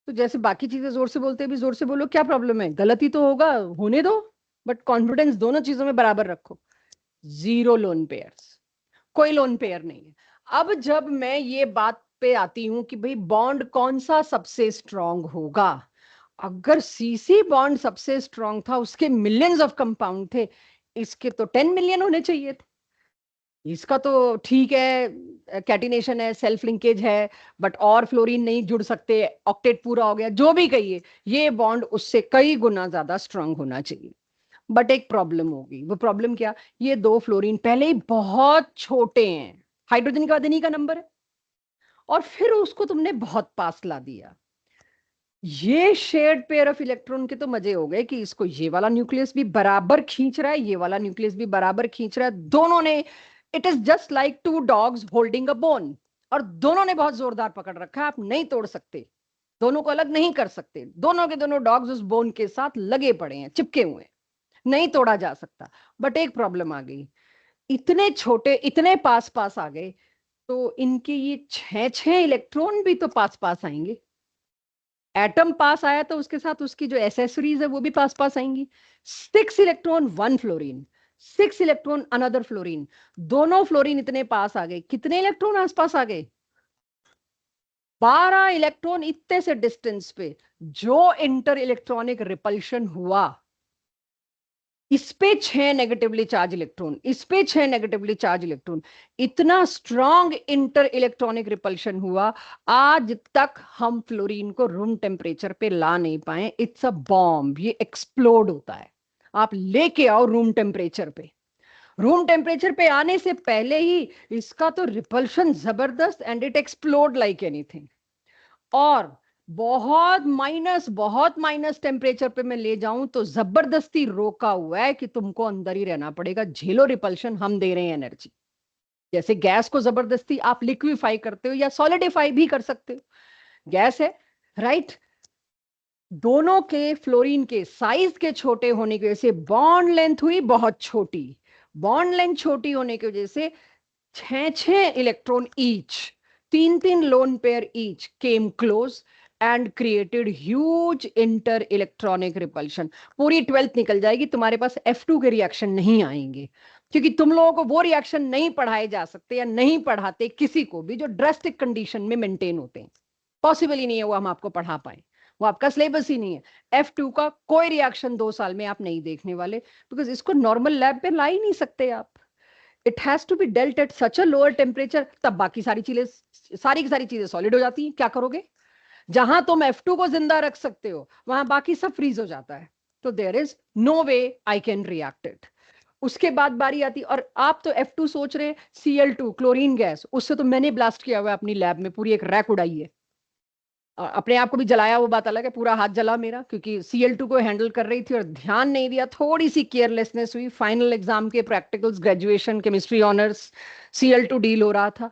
तो जैसे बाकी चीजें जोर से बोलते हैं भी जोर से बोलो, क्या प्रॉब्लम है? गलती तो होगा, होने दो, बट कॉन्फिडेंस दोनों चीजों में बराबर रखो। 0 लोन पेयर्स, कोई लोन पेयर नहीं है। अब जब मैं ये बात पे आती हूं कि भाई बॉन्ड कौन सा सबसे स्ट्रांग होगा, अगर सीसी बॉन्ड सबसे स्ट्रांग था, उसके मिलियंस ऑफ कंपाउंड थे, इसके तो 10 मिलियन होने चाहिए थे। इसका तो ठीक है, कैटिनेशन है, सेल्फ लिंकेज है, बट और फ्लोरीन नहीं जुड़ सकते, ऑक्टेट पूरा हो गया, जो भी कहिए, ये बॉन्ड उससे कई गुना ज्यादा स्ट्रांग होना चाहिए। बट एक प्रॉब्लम होगी, वो प्रॉब्लम क्या? ये 2 फ्लोरीन पहले ही बहुत छोटे हैं, हाइड्रोजन के बाद इन्हीं का नंबर है, और फिर उसको तुमने बहुत पास ला दिया। ये शेयर्ड पेयर ऑफ इलेक्ट्रॉन के तो मजे हो गए कि इसको ये वाला न्यूक्लियस भी बराबर खींच रहा है, ये वाला न्यूक्लियस भी बराबर खींच रहा है, दोनों ने, it is just like 2 dogs holding a bone, और दोनों ने बहुत जोरदार पकड़ रखा है, आप नहीं तोड़ सकते, दोनों को अलग नहीं कर सकते, दोनों के दोनों डॉग्स उस बोन के साथ लगे पड़े हैं, चिपके हुए हैं, नहीं तोड़ा जा सकता। बट एक प्रॉब्लम आ गई, इतने छोटे, इतने पास पास आ गए, तो इनके ये 6 इलेक्ट्रॉन भी तो पास पास आएंगे। एटम पास आया तो उसके साथ उसकी जो एसेसरीज है वो भी पास पास आएंगी। 6 electron 1 fluorine, 6 electron another fluorine, दोनों फ्लोरीन इतने पास आ गए, कितने इलेक्ट्रॉन आसपास आ गए? 12 इलेक्ट्रॉन इतने से डिस्टेंस पे। जो इंटर इलेक्ट्रॉनिक रिपल्शन हुआ, इस पे 6 नेगेटिवली चार्ज इलेक्ट्रॉन, इस पे 6 नेगेटिवली चार्ज इलेक्ट्रॉन। इतना स्ट्रॉन्ग इंटर इलेक्ट्रॉनिक रिपल्शन हुआ, आज तक हम फ्लोरीन को रूम टेम्परेचर पे ला नहीं पाए। इट्स अ बॉम्ब, ये एक्सप्लोड होता है। आप लेके आओ रूम टेम्परेचर पे, रूम टेम्परेचर पे आने से पहले ही इसका तो रिपल्शन जबरदस्त, and it explode like anything. और बहुत माइनस टेम्परेचर पे मैं ले जाऊं तो जबरदस्ती रोका हुआ है कि तुमको अंदर ही रहना पड़ेगा, झेलो रिपल्शन, हम दे रहे हैं एनर्जी। जैसे गैस को जबरदस्ती आप लिक्विफाई करते हो या सॉलिडिफाई भी कर सकते हो, गैस है, राइट। दोनों के फ्लोरीन के साइज के छोटे होने की वजह से बॉन्ड लेंथ हुई बहुत छोटी। बॉन्ड लेंथ छोटी होने की वजह से 6 electron each, 3 lone pair each came close and created huge inter electronic repulsion. पूरी 12th निकल जाएगी, तुम्हारे पास F2 के रिएक्शन नहीं आएंगे, क्योंकि तुम लोगों को वो रिएक्शन नहीं पढ़ाए जा सकते या नहीं पढ़ाते किसी को भी जो ड्रास्टिक कंडीशन में मेंटेन होते हैं। पॉसिबल ही नहीं है वो हम आपको पढ़ा पाए, वो आपका सिलेबस ही नहीं है। F2 का कोई रिएक्शन 2 साल में आप नहीं देखने वाले, बिकॉज इसको नॉर्मल लैब पे ला ही नहीं सकते आप। It has to be dealt at such a lower temperature, तब बाकी सारी चीजें, सारी की सारी चीजें सॉलिड हो जाती हैं। क्या करोगे? जहां तुम F2 को जिंदा रख सकते हो वहां बाकी सब फ्रीज हो जाता है। तो there is no way I can react it. उसके बाद बारी आती, और आप तो F2 सोच रहे हैं, Cl2 क्लोरीन गैस, उससे तो मैंने ब्लास्ट किया हुआ है अपनी लैब में, पूरी एक रैक उड़ाई है। अपने आप को भी जलाया, वो बात अलग है, पूरा हाथ जला मेरा, क्योंकि Cl2 को हैंडल कर रही थी और ध्यान नहीं दिया, थोड़ी सी केयरलेसनेस हुई। फाइनल एग्जाम के practicals, graduation chemistry honours, Cl2 deal हो रहा था,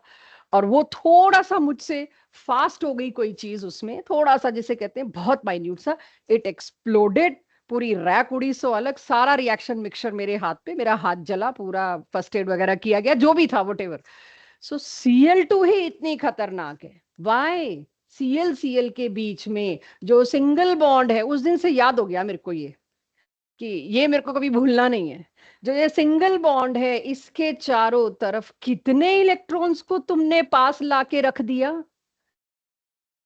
और वो थोड़ा सा मुझसे फास्ट हो गई कोई चीज, उसमें थोड़ा सा, जिसे कहते हैं बहुत माइन्यूट सा, इट एक्सप्लोडेड, पूरी रैक उड़ी। सो अलग सारा रिएक्शन मिक्सचर मेरे हाथ पे, मेरा हाथ जला पूरा, फर्स्ट एड वगैरह किया गया, जो भी था वट। सो Cl2 ही इतनी खतरनाक है। वाई? Cl के बीच में जो सिंगल बॉन्ड है, उस दिन से याद हो गया मेरे को ये, कि ये मेरे को कभी भूलना नहीं है। जो ये सिंगल बॉन्ड है, इसके चारों तरफ कितने इलेक्ट्रॉन्स को तुमने पास लाके रख दिया?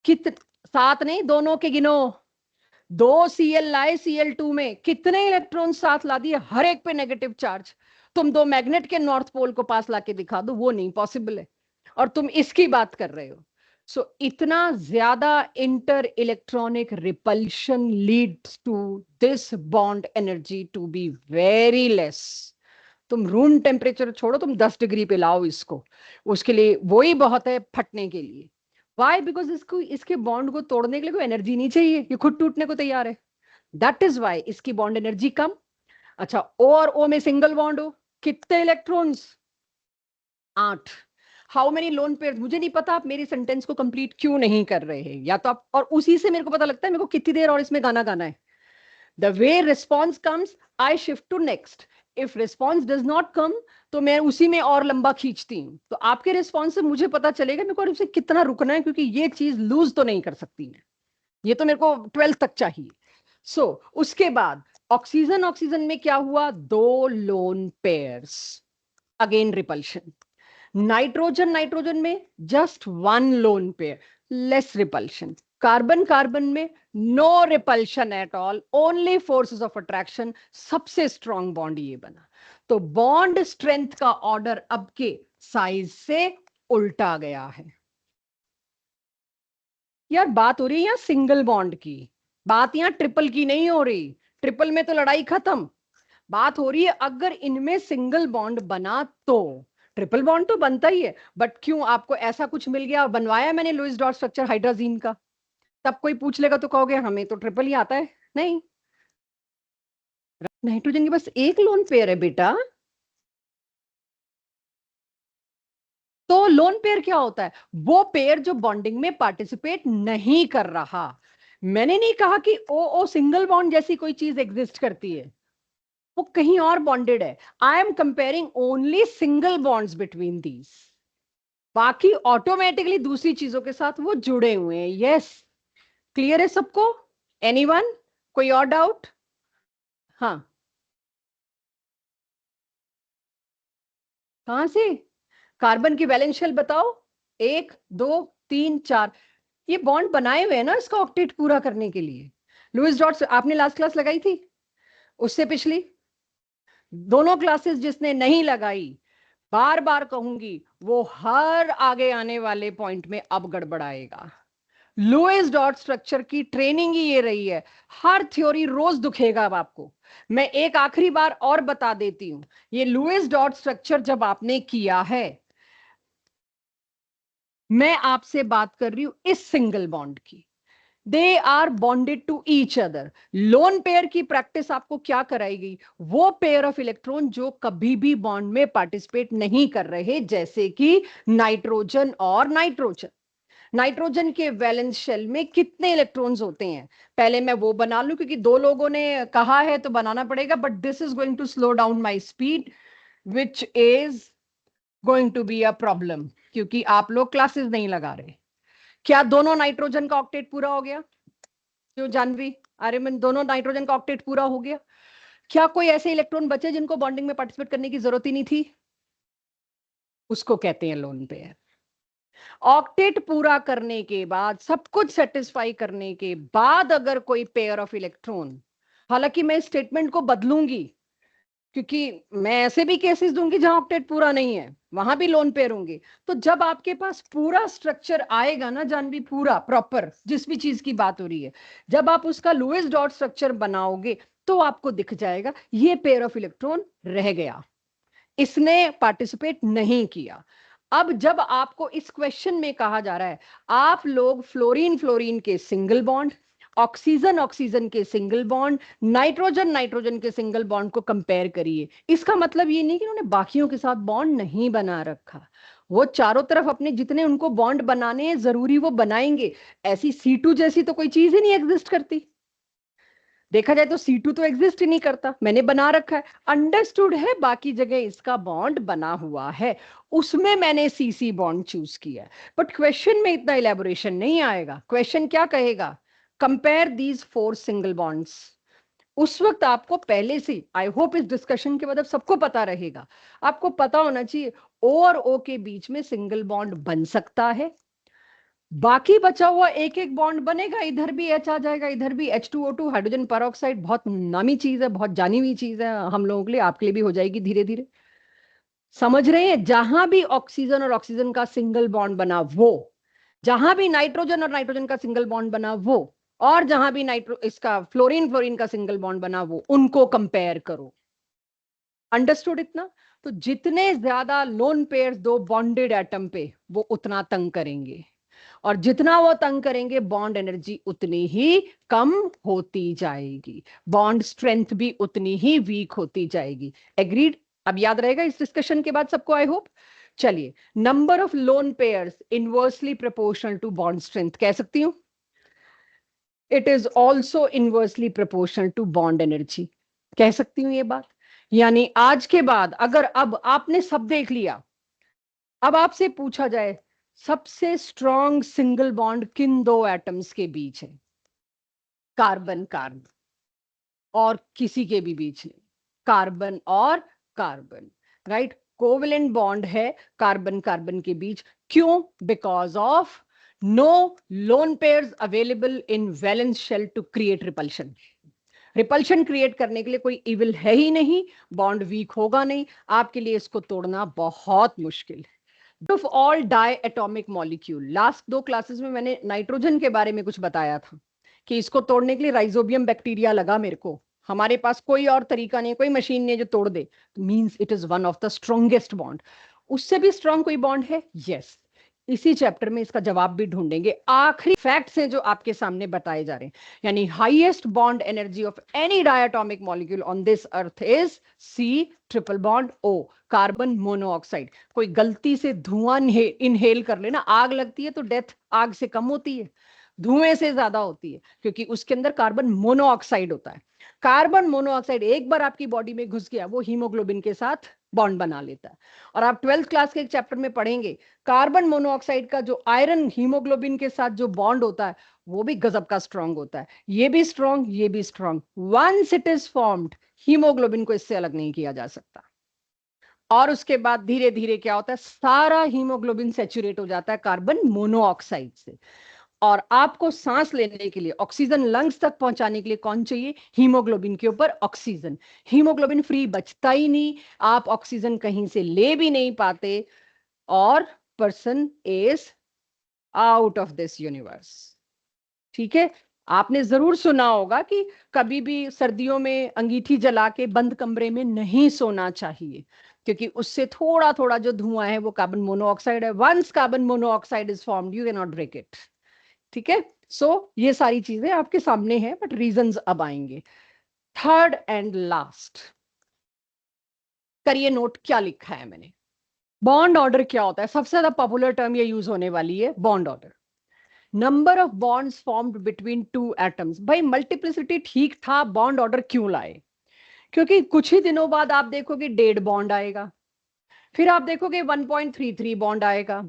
कित 7 नहीं, दोनों के गिनो। 2 Cl लाए Cl2 में, कितने इलेक्ट्रॉन साथ ला दिए, हर एक पे नेगेटिव चार्ज। तुम 2 मैग्नेट के नॉर्थ पोल को पास लाके दिखा दो, वो नहीं पॉसिबल है, और तुम इसकी बात कर रहे हो। सो इतना ज्यादा inter electronic repulsion leads to this bond energy to be very less. तुम रूम टेम्परेचर छोड़ो, तुम 10 डिग्री पे लाओ इसको, उसके लिए वही बहुत है फटने के लिए। वाई? बिकॉज इसको, इसके बॉन्ड को तोड़ने के लिए कोई एनर्जी नहीं चाहिए, ये खुद टूटने को तैयार है। दैट इज वाई इसकी बॉन्ड एनर्जी कम। अच्छा, ओ और ओ में सिंगल बॉन्ड हो, कितने electrons? 8। How many lone pair? मुझे नहीं पता, आप मेरी सेंटेंस को कंप्लीट क्यों नहीं कर रहे हैं, या तो आप, और उसी से मेरे को पता लगता है मेरे को कितनी देर और इसमें गाना गाना है। The way response comes, I shift to next. If response does not come, तो मैं उसी में और लंबा खींचती हूँ। तो आपके रिस्पॉन्स से मुझे पता चलेगा मेरे को और इसे कितना रुकना है, क्योंकि ये चीज लूज तो नहीं कर सकती मैं, ये तो मेरे को 12th तक चाहिए। उसके बाद ऑक्सीजन, ऑक्सीजन में क्या हुआ? 2 lone pairs, again repulsion. Nitrogen, nitrogen में just 1 lone pair, less repulsion. Carbon, carbon में no repulsion at all, only forces of attraction, सबसे स्ट्रॉन्ग बॉन्ड ये बना। तो बॉन्ड स्ट्रेंथ का ऑर्डर अब के साइज से उल्टा गया है। यार बात हो रही है यहाँ सिंगल बॉन्ड की, बात यहाँ ट्रिपल की नहीं हो रही। ट्रिपल में तो लड़ाई खत्म, बात हो रही है अगर इनमें सिंगल बॉन्ड बना तो। ट्रिपल बॉन्ड तो बनता ही है, बट क्यों आपको ऐसा कुछ मिल गया, बनवाया मैंने लुईस डॉट स्ट्रक्चर हाइड्राजीन का, तब कोई पूछ लेगा तो कहोगे हमें तो ट्रिपल ही आता है? नहीं, नाइट्रोजन की बस एक लोन पेयर है बेटा। तो लोन पेयर क्या होता है? वो पेयर जो बॉन्डिंग में पार्टिसिपेट नहीं कर रहा। मैंने नहीं कहा कि ओ सिंगल बॉन्ड जैसी कोई चीज एग्जिस्ट करती है, वो कहीं और बॉन्डेड है। I am comparing only single bonds between these, बाकी ऑटोमेटिकली दूसरी चीजों के साथ वो जुड़े हुए हैं। यस, क्लियर है सबको? एनीवन? कोई और डाउट? हाँ, कहां से? कार्बन की वैलेंस शेल बताओ। 1 2 3 4, ये बॉन्ड बनाए हुए हैं ना इसका ऑक्टेट पूरा करने के लिए। लुईस डॉट्स आपने लास्ट क्लास लगाई थी, उससे पिछली? दोनों क्लासेस जिसने नहीं लगाई, बार बार कहूंगी, वो हर आगे आने वाले पॉइंट में अब गड़बड़ाएगा। लुईस डॉट स्ट्रक्चर की ट्रेनिंग ही ये रही है, हर थ्योरी रोज दुखेगा अब आपको। मैं एक आखिरी बार और बता देती हूं, ये लुईस डॉट स्ट्रक्चर जब आपने किया है, मैं आपसे बात कर रही हूं इस सिंगल बॉन्ड की, they are bonded to each other. Lone pair की प्रैक्टिस आपको क्या कराई, वो पेयर ऑफ इलेक्ट्रॉन जो कभी भी बॉन्ड में पार्टिसिपेट नहीं कर रहे, जैसे कि नाइट्रोजन और नाइट्रोजन। नाइट्रोजन के वैलेंस शेल में कितने इलेक्ट्रॉन्स होते हैं, पहले मैं वो बना लूं, क्योंकि दो लोगों ने कहा है तो बनाना पड़ेगा, but this is going to slow down my speed which is going to be a problem, क्योंकि आप लोग क्लासेस नहीं लगा रहे। क्या दोनों नाइट्रोजन का ऑक्टेट पूरा हो गया? जो जानवी, आर्यमन, दोनों नाइट्रोजन का ऑक्टेट पूरा हो गया? क्या कोई ऐसे इलेक्ट्रॉन बचे जिनको बॉन्डिंग में पार्टिसिपेट करने की जरूरत ही नहीं थी? उसको कहते हैं लोन पेयर। ऑक्टेट पूरा करने के बाद, सब कुछ सेटिस्फाई करने के बाद, अगर कोई पेयर ऑफ इलेक्ट्रॉन, हालांकि मैं स्टेटमेंट को बदलूंगी, क्योंकि मैं ऐसे भी केसेस दूंगी जहां ऑक्टेट पूरा नहीं है, वहां भी लोन पेयर होंगे। तो जब आपके पास पूरा स्ट्रक्चर आएगा ना जानवी, पूरा प्रॉपर, जिस भी चीज की बात हो रही है, जब आप उसका लुईस डॉट स्ट्रक्चर बनाओगे, तो आपको दिख जाएगा ये पेयर ऑफ इलेक्ट्रॉन रह गया, इसने पार्टिसिपेट नहीं किया। अब जब आपको इस क्वेश्चन में कहा जा रहा है, आप लोग फ्लोरीन फ्लोरीन के सिंगल बॉन्ड, ऑक्सीजन ऑक्सीजन के सिंगल बॉन्ड, नाइट्रोजन नाइट्रोजन के सिंगल बॉन्ड को कंपेयर करिए, इसका मतलब ये नहीं कि उन्होंने बाकियों के साथ बॉन्ड नहीं बना रखा, वो चारों तरफ अपने जितने उनको बॉन्ड बनाने हैं जरूरी वो बनाएंगे। ऐसी C2 जैसी तो कोई चीज ही नहीं एग्जिस्ट करती, देखा जाए तो C2 तो एग्जिस्ट ही नहीं करता, मैंने बना रखा है, अंडरस्टूड है, बाकी जगह इसका बॉन्ड बना हुआ है, उसमें मैंने CC बॉन्ड चूज किया है। बट क्वेश्चन में इतना इलेबोरेशन नहीं आएगा, क्वेश्चन क्या कहेगा, कंपेयर दीज 4 सिंगल बॉन्ड्स। उस वक्त आपको पहले से, आई होप इस डिस्कशन के बाद सबको पता रहेगा, आपको पता होना चाहिए O और O के बीच में सिंगल बॉन्ड बन सकता है, बाकी बचा हुआ एक एक बॉन्ड बनेगा, इधर भी H आ जाएगा, इधर भी H2O2, हाइड्रोजन पेरोक्साइड, बहुत नामी चीज है, बहुत जानी हुई चीज है हम लोगों के लिए, आपके लिए भी हो जाएगी धीरे धीरे। समझ रहे हैं, जहां भी ऑक्सीजन और ऑक्सीजन का सिंगल बॉन्ड बना वो, जहां भी नाइट्रोजन और नाइट्रोजन का सिंगल बॉन्ड बना वो, और जहां भी इसका फ्लोरीन फ्लोरीन का सिंगल बॉन्ड बना वो, उनको कंपेयर करो। अंडरस्टूड इतना? तो जितने ज्यादा लोन पेयर्स दो बॉन्डेड एटम पे, वो उतना तंग करेंगे, और जितना वो तंग करेंगे बॉन्ड एनर्जी उतनी ही कम होती जाएगी, बॉन्ड स्ट्रेंथ भी उतनी ही वीक होती जाएगी। एग्रीड? अब याद रहेगा इस डिस्कशन के बाद सबको, आई होप। चलिए, number of lone pairs inversely proportional to bond strength कह सकती हूं, it is also inversely proportional to bond energy, कह सकती हूं ये बात। यानी आज के बाद अगर अब आपने सब देख लिया, अब आपसे पूछा जाए सबसे स्ट्रॉन्ग सिंगल बॉन्ड किन दो एटम्स के बीच है, कार्बन कार्बन, और किसी के भी बीच नहीं, कार्बन और कार्बन, राइट? कोवेलेंट बॉन्ड है कार्बन कार्बन के बीच, क्यों? Because of no lone pairs available in valence shell to create repulsion. Repulsion create करने के लिए कोई इविल है ही नहीं, बॉन्ड वीक होगा नहीं, आपके लिए इसको तोड़ना बहुत मुश्किल है। Of all diatomic molecule, last 2 classes में मैंने नाइट्रोजन के बारे में कुछ बताया था कि इसको तोड़ने के लिए राइजोबियम बैक्टीरिया लगा मेरे को, हमारे पास कोई और तरीका नहीं, कोई मशीन नहीं है जो तोड़ दे, means it is one of the strongest bond. उससे भी स्ट्रॉन्ग कोई बॉन्ड है? यस, इसी चैप्टर में इसका जवाब भी ढूंढेंगे, आखिरी फैक्ट्स हैं जो आपके सामने बताए जा रहे हैं। यानी highest bond energy of any diatomic molecule on this earth is C triple bond O, carbon monoxide. कोई गलती से धुआं इनहेल कर लेना, आग लगती है तो डेथ आग से कम होती है, धुएं से ज्यादा होती है, क्योंकि उसके अंदर कार्बन मोनोऑक्साइड होता है। कार्बन मोनोऑक्साइड एक बार आपकी बॉडी में घुस गया, वो हीमोग्लोबिन के साथ बॉन्ड बना लेता है। और आप 12th क्लास के एक चैप्टर में पढ़ेंगे, कार्बन मोनोऑक्साइड का जो आयरन हीमोग्लोबिन के साथ जो बॉन्ड होता है, वो भी गजब का स्ट्रांग होता है, ये भी स्ट्रांग, ये भी strong. Once it is formed, haemoglobin को इससे अलग नहीं किया जा सकता। और उसके बाद धीरे धीरे क्या होता है, सारा हीमोग्लोबिन सैचुरेट हो जाता है कार्बन मोनोऑक्साइड से। और आपको सांस लेने के लिए ऑक्सीजन लंग्स तक पहुंचाने के लिए कौन चाहिए? हीमोग्लोबिन के ऊपर ऑक्सीजन। हीमोग्लोबिन फ्री बचता ही नहीं, आप ऑक्सीजन कहीं से ले भी नहीं पाते, और person is out of this universe. ठीक है, आपने जरूर सुना होगा कि कभी भी सर्दियों में अंगीठी जला के बंद कमरे में नहीं सोना चाहिए, क्योंकि उससे थोड़ा थोड़ा जो धुआं है वो कार्बन मोनोऑक्साइड है। Once carbon monoxide is formed you can not break it. ठीक है, सो ये सारी चीजें आपके सामने हैं, बट रीजंस अब आएंगे। थर्ड एंड लास्ट, करिए नोट क्या लिखा है मैंने। बॉन्ड ऑर्डर क्या होता है? सबसे ज्यादा पॉपुलर टर्म ये यूज होने वाली है, bond order. Number of bonds formed between two atoms. भाई मल्टीप्लिसिटी ठीक था, बॉन्ड ऑर्डर क्यों लाए? क्योंकि कुछ ही दिनों बाद आप देखोगे 1.5 बॉन्ड आएगा, फिर आप देखोगे 1.33 बॉन्ड आएगा,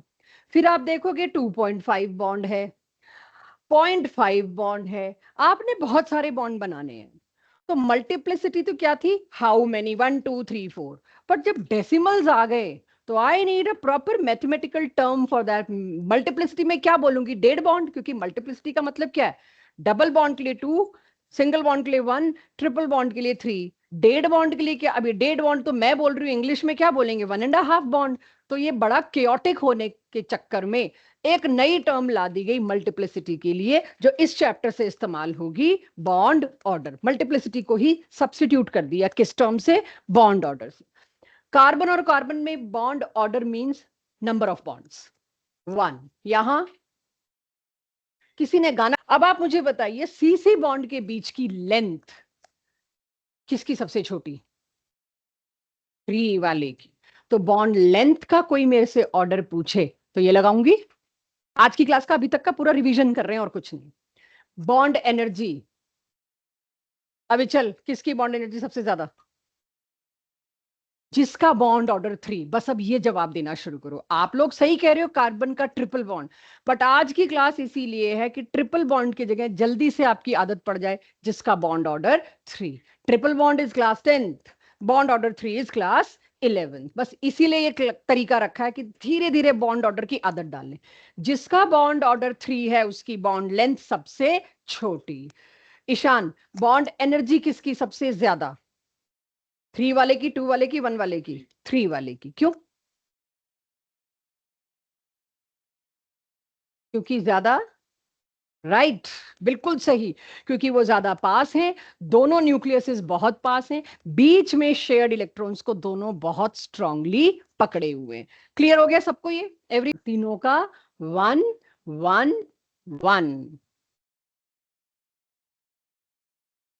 फिर आप देखोगे 2.5 बॉन्ड है, 0.5 बॉन्ड है। आपने बहुत सारे बॉन्ड बनाने हैं। तो मल्टीप्लिसिटी तो क्या थी? How many, 1 2 3 4। पर जब डेसिमल्स आ गए तो I need a proper mathematical term for that. Multiplicity में क्या बोलूंगी? 1.5 बॉन्ड, क्योंकि मल्टीप्लिसिटी का मतलब क्या है? डबल बॉन्ड के लिए 2, सिंगल बॉन्ड के लिए 1, ट्रिपल बॉन्ड के लिए 3, 1.5 बॉन्ड के लिए क्या? अभी 1.5 बॉन्ड तो मैं बोल रही हूँ, इंग्लिश में क्या बोलेंगे? 1.5 बॉन्ड। तो ये बड़ा केयोटिक होने के चक्कर में एक नई टर्म ला दी गई मल्टीप्लिसिटी के लिए, जो इस चैप्टर से इस्तेमाल होगी, बॉन्ड ऑर्डर। मल्टीप्लिसिटी को ही सब्स्टिट्यूट कर दिया, किस टर्म से? बॉन्ड ऑर्डर से। कार्बन और कार्बन में bond order means number of bonds 1। यहां किसी ने गाना, अब आप मुझे बताइए सी सी बॉन्ड के बीच की लेंथ किसकी सबसे छोटी? 3 वाले की। तो बॉन्ड लेंथ का कोई मेरे से ऑर्डर पूछे तो ये लगाऊंगी। आज की क्लास का अभी तक का पूरा रिवीजन कर रहे हैं और कुछ नहीं। बॉन्ड एनर्जी, अभी चल, किसकी बॉन्ड एनर्जी सबसे ज्यादा? जिसका बॉन्ड ऑर्डर 3। बस अब ये जवाब देना शुरू करो। आप लोग सही कह रहे हो, कार्बन का ट्रिपल बॉन्ड। बट आज की क्लास इसीलिए है कि ट्रिपल बॉन्ड की जगह जल्दी से आपकी आदत पड़ जाए, जिसका bond order 3। Triple bond is class 10th, bond order 3 is class 11th। बस इसीलिए ये तरीका रखा है कि धीरे धीरे बॉन्ड ऑर्डर की आदत डाल लें। जिसका बॉन्ड ऑर्डर 3 है उसकी बॉन्ड लेंथ सबसे छोटी। ईशान, बॉन्ड एनर्जी किसकी सबसे ज्यादा? 3 वाले की, 2 वाले की, 1 वाले की? 3 वाले की। क्यों? क्योंकि ज्यादा, राइट, बिल्कुल सही, क्योंकि वो ज्यादा पास हैं। दोनों न्यूक्लियसेस बहुत पास हैं, बीच में शेयर्ड इलेक्ट्रॉन्स को दोनों बहुत स्ट्रांगली पकड़े हुए हैं। क्लियर हो गया सबको ये? एवरी तीनों का 1 1 1।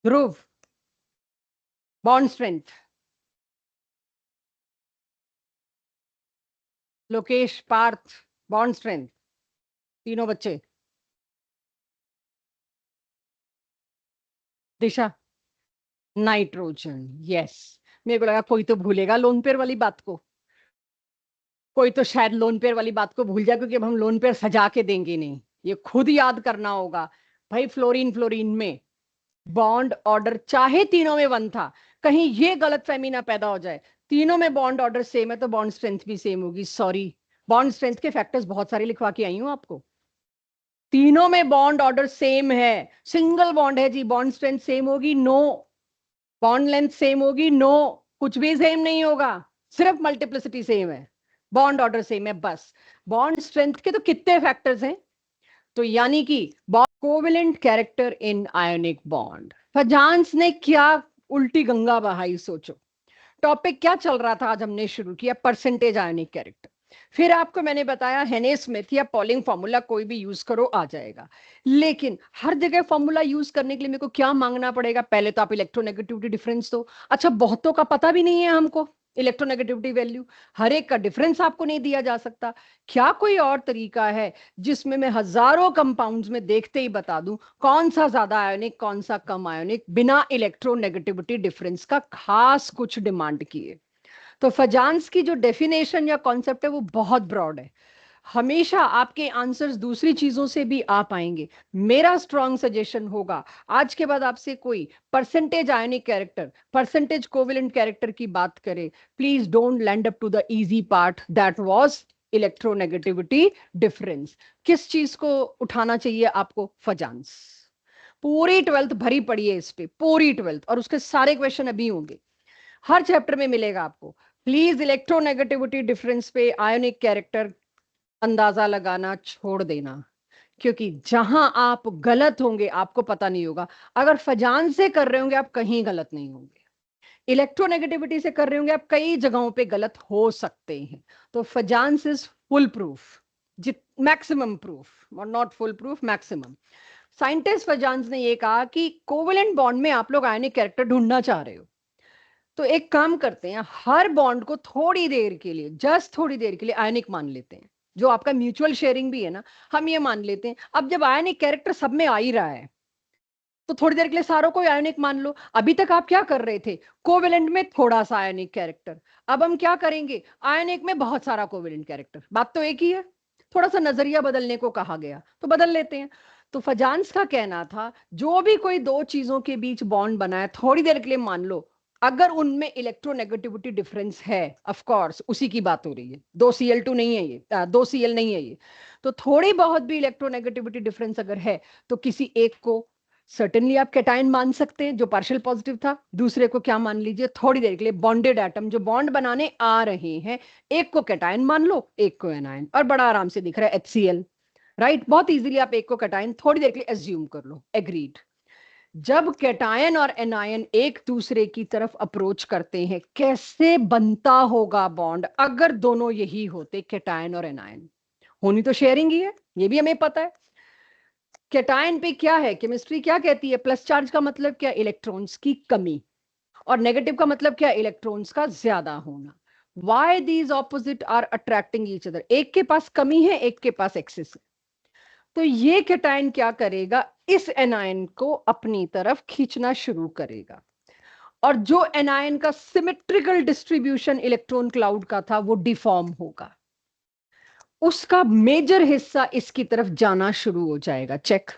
Dhruv, bond strength. Lokesh, Parth, bond strength. तीनों बच्चे। दिशा, नाइट्रोजन। यस, मेरे को लगा कोई तो भूलेगा लोन पेयर वाली बात को। कोई तो शायद लोन पेयर वाली बात को भूल जाए, क्योंकि अब हम लोन पेयर सजा के देंगे नहीं, ये खुद याद करना होगा। भाई फ्लोरीन फ्लोरीन में बॉन्ड ऑर्डर चाहे तीनों में 1 था, कहीं ये गलतफहमी ना पैदा हो जाए, तीनों में बॉन्ड ऑर्डर सेम है तो बॉन्ड स्ट्रेंथ भी सेम होगी। सॉरी, बॉन्ड स्ट्रेंथ के फैक्टर्स बहुत सारे लिखवा के आई हूं आपको। तीनों में बॉन्ड ऑर्डर सेम है, सिंगल बॉन्ड है जी, बॉन्ड स्ट्रेंथ सेम होगी? नो। बॉन्ड लेंथ सेम होगी? नो। कुछ भी सेम नहीं होगा, सिर्फ मल्टीप्लिसिटी सेम है, बॉन्ड ऑर्डर सेम है बस। बॉन्ड स्ट्रेंथ के तो कितने फैक्टर्स हैं? तो यानी कि covalent character in ionic bond. Fajans ने क्या उल्टी गंगा बहाई, सोचो। टॉपिक क्या चल रहा था? आज हमने शुरू किया परसेंटेज आयोनिक कैरेक्टर। फिर आपको मैंने बताया हेने स्मिथ या पॉलिंग फॉर्मूला, कोई भी यूज करो आ जाएगा। लेकिन हर जगह फॉर्मूला यूज करने के लिए मेरे को क्या मांगना पड़ेगा? पहले तो आप इलेक्ट्रोनेगेटिविटी डिफरेंस दो। अच्छा, बहुतों का पता भी नहीं है हमको इलेक्ट्रोनेगेटिविटी वैल्यू, हर एक का डिफरेंस आपको नहीं दिया जा सकता। क्या कोई और तरीका है जिसमें मैं हजारों कंपाउंड्स में देखते ही बता दूं कौन सा ज्यादा आयोनिक कौन सा कम आयोनिक, बिना इलेक्ट्रोनेगेटिविटी डिफरेंस का खास कुछ डिमांड किए? तो फजांस की जो डेफिनेशन या कॉन्सेप्ट है वो बहुत ब्रॉड है। हमेशा आपके आंसर्स दूसरी चीजों से भी आ पाएंगे। मेरा स्ट्रॉन्ग सजेशन होगा, आज के बाद आपसे कोई percentage ionic character, percentage covalent character की बात करे, please don't land up to the easy part that was electronegativity difference. किस चीज को उठाना चाहिए आपको? फजांस। पूरी 12th भरी पड़ी है इस पे, पूरी 12th, और उसके सारे क्वेश्चन अभी होंगे, हर चैप्टर में मिलेगा आपको। प्लीज इलेक्ट्रोनेगेटिविटी डिफरेंस पे आयोनिक कैरेक्टर अंदाजा लगाना छोड़ देना, क्योंकि जहां आप गलत होंगे आपको पता नहीं होगा। अगर फजान से कर रहे होंगे आप कहीं गलत नहीं होंगे, इलेक्ट्रोनेगेटिविटी से कर रहे होंगे आप कई जगहों पे गलत हो सकते हैं। तो Fajans is foolproof, maximum proof, और not foolproof, maximum. Scientist Fajans ने ये कहा कि कोवेलेंट बॉन्ड में आप लोग आयनिक कैरेक्टर ढूंढना चाह रहे हो, तो एक काम करते हैं, हर बॉन्ड को थोड़ी देर के लिए, जस्ट थोड़ी देर के लिए आयनिक मान लेते हैं, जो आपका म्यूचुअल शेयरिंग भी है ना, हम ये मान लेते हैं। अब जब आयनिक कैरेक्टर सब में आ ही रहा है, तो थोड़ी देर के लिए सारों को आयनिक मान लो। अभी तक आप क्या कर रहे थे? कोवेलेंट में थोड़ा सा आयनिक कैरेक्टर। अब हम क्या करेंगे? आयनिक में बहुत सारा कोवेलेंट कैरेक्टर। बात तो एक ही है, थोड़ा सा नजरिया बदलने को कहा गया तो बदल लेते हैं। तो फजांस का कहना था, जो भी कोई दो चीजों के बीच बॉन्ड बना है, थोड़ी देर के लिए मान लो, अगर उनमें इलेक्ट्रोनेगेटिविटी डिफरेंस है, ऑफ कोर्स उसी की बात हो रही है, 2Cl2 नहीं है ये, 2Cl नहीं है ये, तो थोड़ी बहुत भी इलेक्ट्रोनेगेटिविटी डिफरेंस अगर है, तो किसी एक को सर्टेनली आप कैटायन मान सकते हैं जो पार्शियल पॉजिटिव था, दूसरे को क्या मान लीजिए, थोड़ी देर के लिए बॉन्डेड एटम जो बॉन्ड बनाने आ रहे हैं, एक को कैटायन मान लो, एक को एनायन, और बड़ा आराम से दिख रहा है HCl, राइट। बहुत इजीली आप एक को कैटायन थोड़ी देर के लिए एज्यूम कर लो, एग्रीड। जब कैटायन और एनायन एक दूसरे की तरफ अप्रोच करते हैं, कैसे बनता होगा बॉन्ड अगर दोनों यही होते, कैटायन और एनायन? होनी तो शेयरिंग ही है, ये भी हमें पता है। कैटायन पे क्या है, केमिस्ट्री क्या कहती है? प्लस चार्ज का मतलब क्या? इलेक्ट्रॉन्स की कमी, और नेगेटिव का मतलब क्या? इलेक्ट्रॉन्स का ज्यादा होना। Why these opposite are attracting each other? एक के पास कमी है, एक के पास एक्सेस है, तो ये कैटायन क्या करेगा? इस एनायन को अपनी तरफ खींचना शुरू करेगा, और जो एनायन का सिमेट्रिकल डिस्ट्रीब्यूशन इलेक्ट्रॉन क्लाउड का था वो डिफॉर्म होगा, उसका मेजर हिस्सा इसकी तरफ जाना शुरू हो जाएगा। चेक।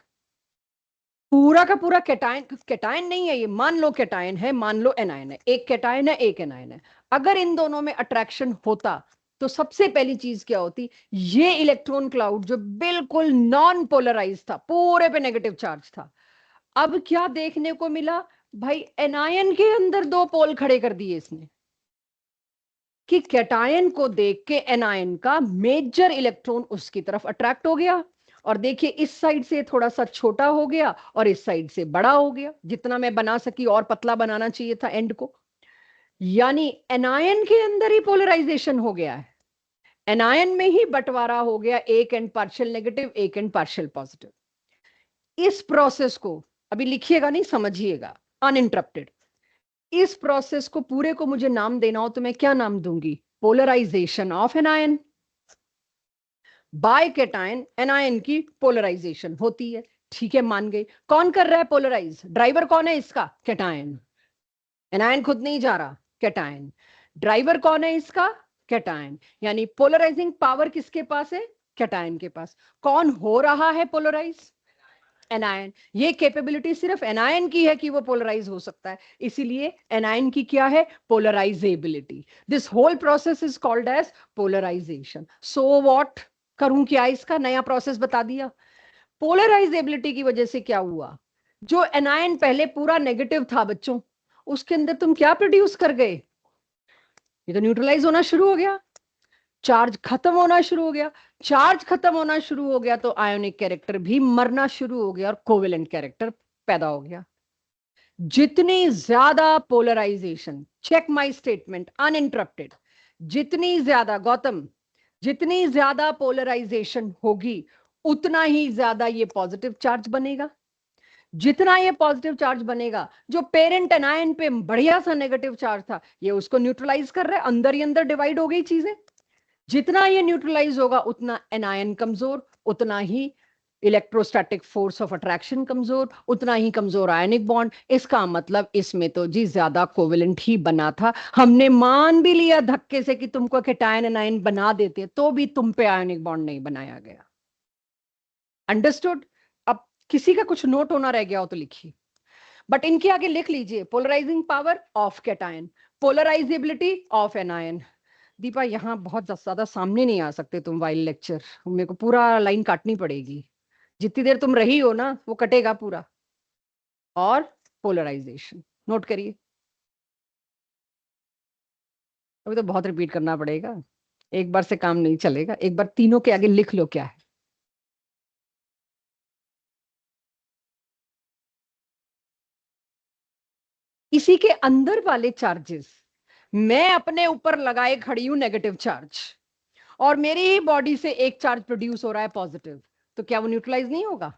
पूरा का पूरा कैटायन, कैटायन नहीं है ये, मान लो कैटायन है, मान लो एनायन है, एक कैटायन है एक एनायन है, अगर इन दोनों में अट्रैक्शन होता तो सबसे पहली चीज क्या होती? ये इलेक्ट्रॉन क्लाउड जो बिल्कुल नॉन पोलराइज था, पूरे पे नेगेटिव चार्ज था, अब क्या देखने को मिला भाई? एनायन के अंदर दो पोल खड़े कर दिए इसने, कि कैटायन को देख के एनायन का मेजर इलेक्ट्रॉन उसकी तरफ अट्रैक्ट हो गया, और देखिए इस साइड से थोड़ा सा छोटा हो गया और इस साइड से बड़ा हो गया, जितना मैं बना सकी और पतला बनाना चाहिए था एंड को, यानी एनायन के अंदर ही पोलराइजेशन हो गया है, एनायन में ही बंटवारा हो गया, एक एंड पार्शियल नेगेटिव, एक एंड पार्शियल पॉजिटिव। इस प्रोसेस को अभी लिखिएगा नहीं, समझिएगा अनइंटरप्टेड। इस प्रोसेस को पूरे को मुझे नाम देना हो तो मैं क्या नाम दूंगी? Polarisation of anion. By cation anion की पोलराइजेशन होती है, ठीक है, मान गई। कौन कर रहा है पोलराइज? ड्राइवर कौन है इसका? कैटायन। एनायन खुद नहीं जा रहा, कैटायन। ड्राइवर कौन है इसका? कैटायन। यानी पोलराइजिंग पावर किसके पास है? कैटायन के पास। कौन हो रहा है पोलराइज? एनायन। ये कैपेबिलिटी सिर्फ एनायन की है कि वो पोलराइज हो सकता है, इसीलिए एनायन की क्या है? Polarisability. This whole process is called as polarisation. So what करूं क्या? इसका नया प्रोसेस बता दिया। पोलराइजेबिलिटी की वजह से क्या हुआ? जो एनायन पहले पूरा नेगेटिव था बच्चों, उसके अंदर तुम क्या प्रोड्यूस कर गए? ये तो न्यूट्रलाइज होना शुरू हो गया, चार्ज खत्म होना शुरू हो गया। चार्ज खत्म होना शुरू हो गया तो आयोनिक कैरेक्टर भी मरना शुरू हो गया और कोवेलेंट कैरेक्टर पैदा हो गया। जितनी ज्यादा polarisation, check my statement uninterrupted, जितनी ज्यादा, गौतम, जितनी ज्यादा पोलराइजेशन होगी उतना ही ज्यादा ये पॉजिटिव चार्ज बनेगा। जितना ये पॉजिटिव चार्ज बनेगा, जो पेरेंट एनायन पे बढ़िया सा नेगेटिव चार्ज था, ये उसको न्यूट्रलाइज कर रहा है, अंदर ही अंदर डिवाइड हो गई चीजें। जितना ये न्यूट्रलाइज होगा उतना एनायन कमजोर, उतना ही इलेक्ट्रोस्टैटिक फोर्स ऑफ अट्रैक्शन कमजोर, उतना ही कमजोर आयनिक बॉन्ड। इसका मतलब इसमें तो जी ज्यादा कोवेलेंट ही बना था। हमने मान भी लिया धक्के से कि तुमको कैटायन एनायन बना देते, तो भी तुम पे आयनिक बॉन्ड नहीं बनाया गया। अंडरस्टूड? अब किसी का कुछ नोट होना रह गया हो तो लिखिए, बट इनके आगे लिख लीजिए polarising power of cation, polarisability of anion, Deepa यहाँ बहुत ज्यादा सामने नहीं आ सकते तुम वाइल लेक्चर, मेरे को पूरा लाइन काटनी पड़ेगी। जितनी देर तुम रही हो ना वो कटेगा पूरा। और पोलराइजेशन नोट करिए, अभी तो बहुत रिपीट करना पड़ेगा, एक बार से काम नहीं चलेगा। एक बार तीनों के आगे लिख लो क्या है। इसी के अंदर वाले चार्जेस मैं अपने ऊपर लगाए खड़ी हूं नेगेटिव चार्ज, और मेरी ही बॉडी से एक चार्ज प्रोड्यूस हो रहा है पॉजिटिव, तो क्या वो न्यूट्रलाइज नहीं होगा?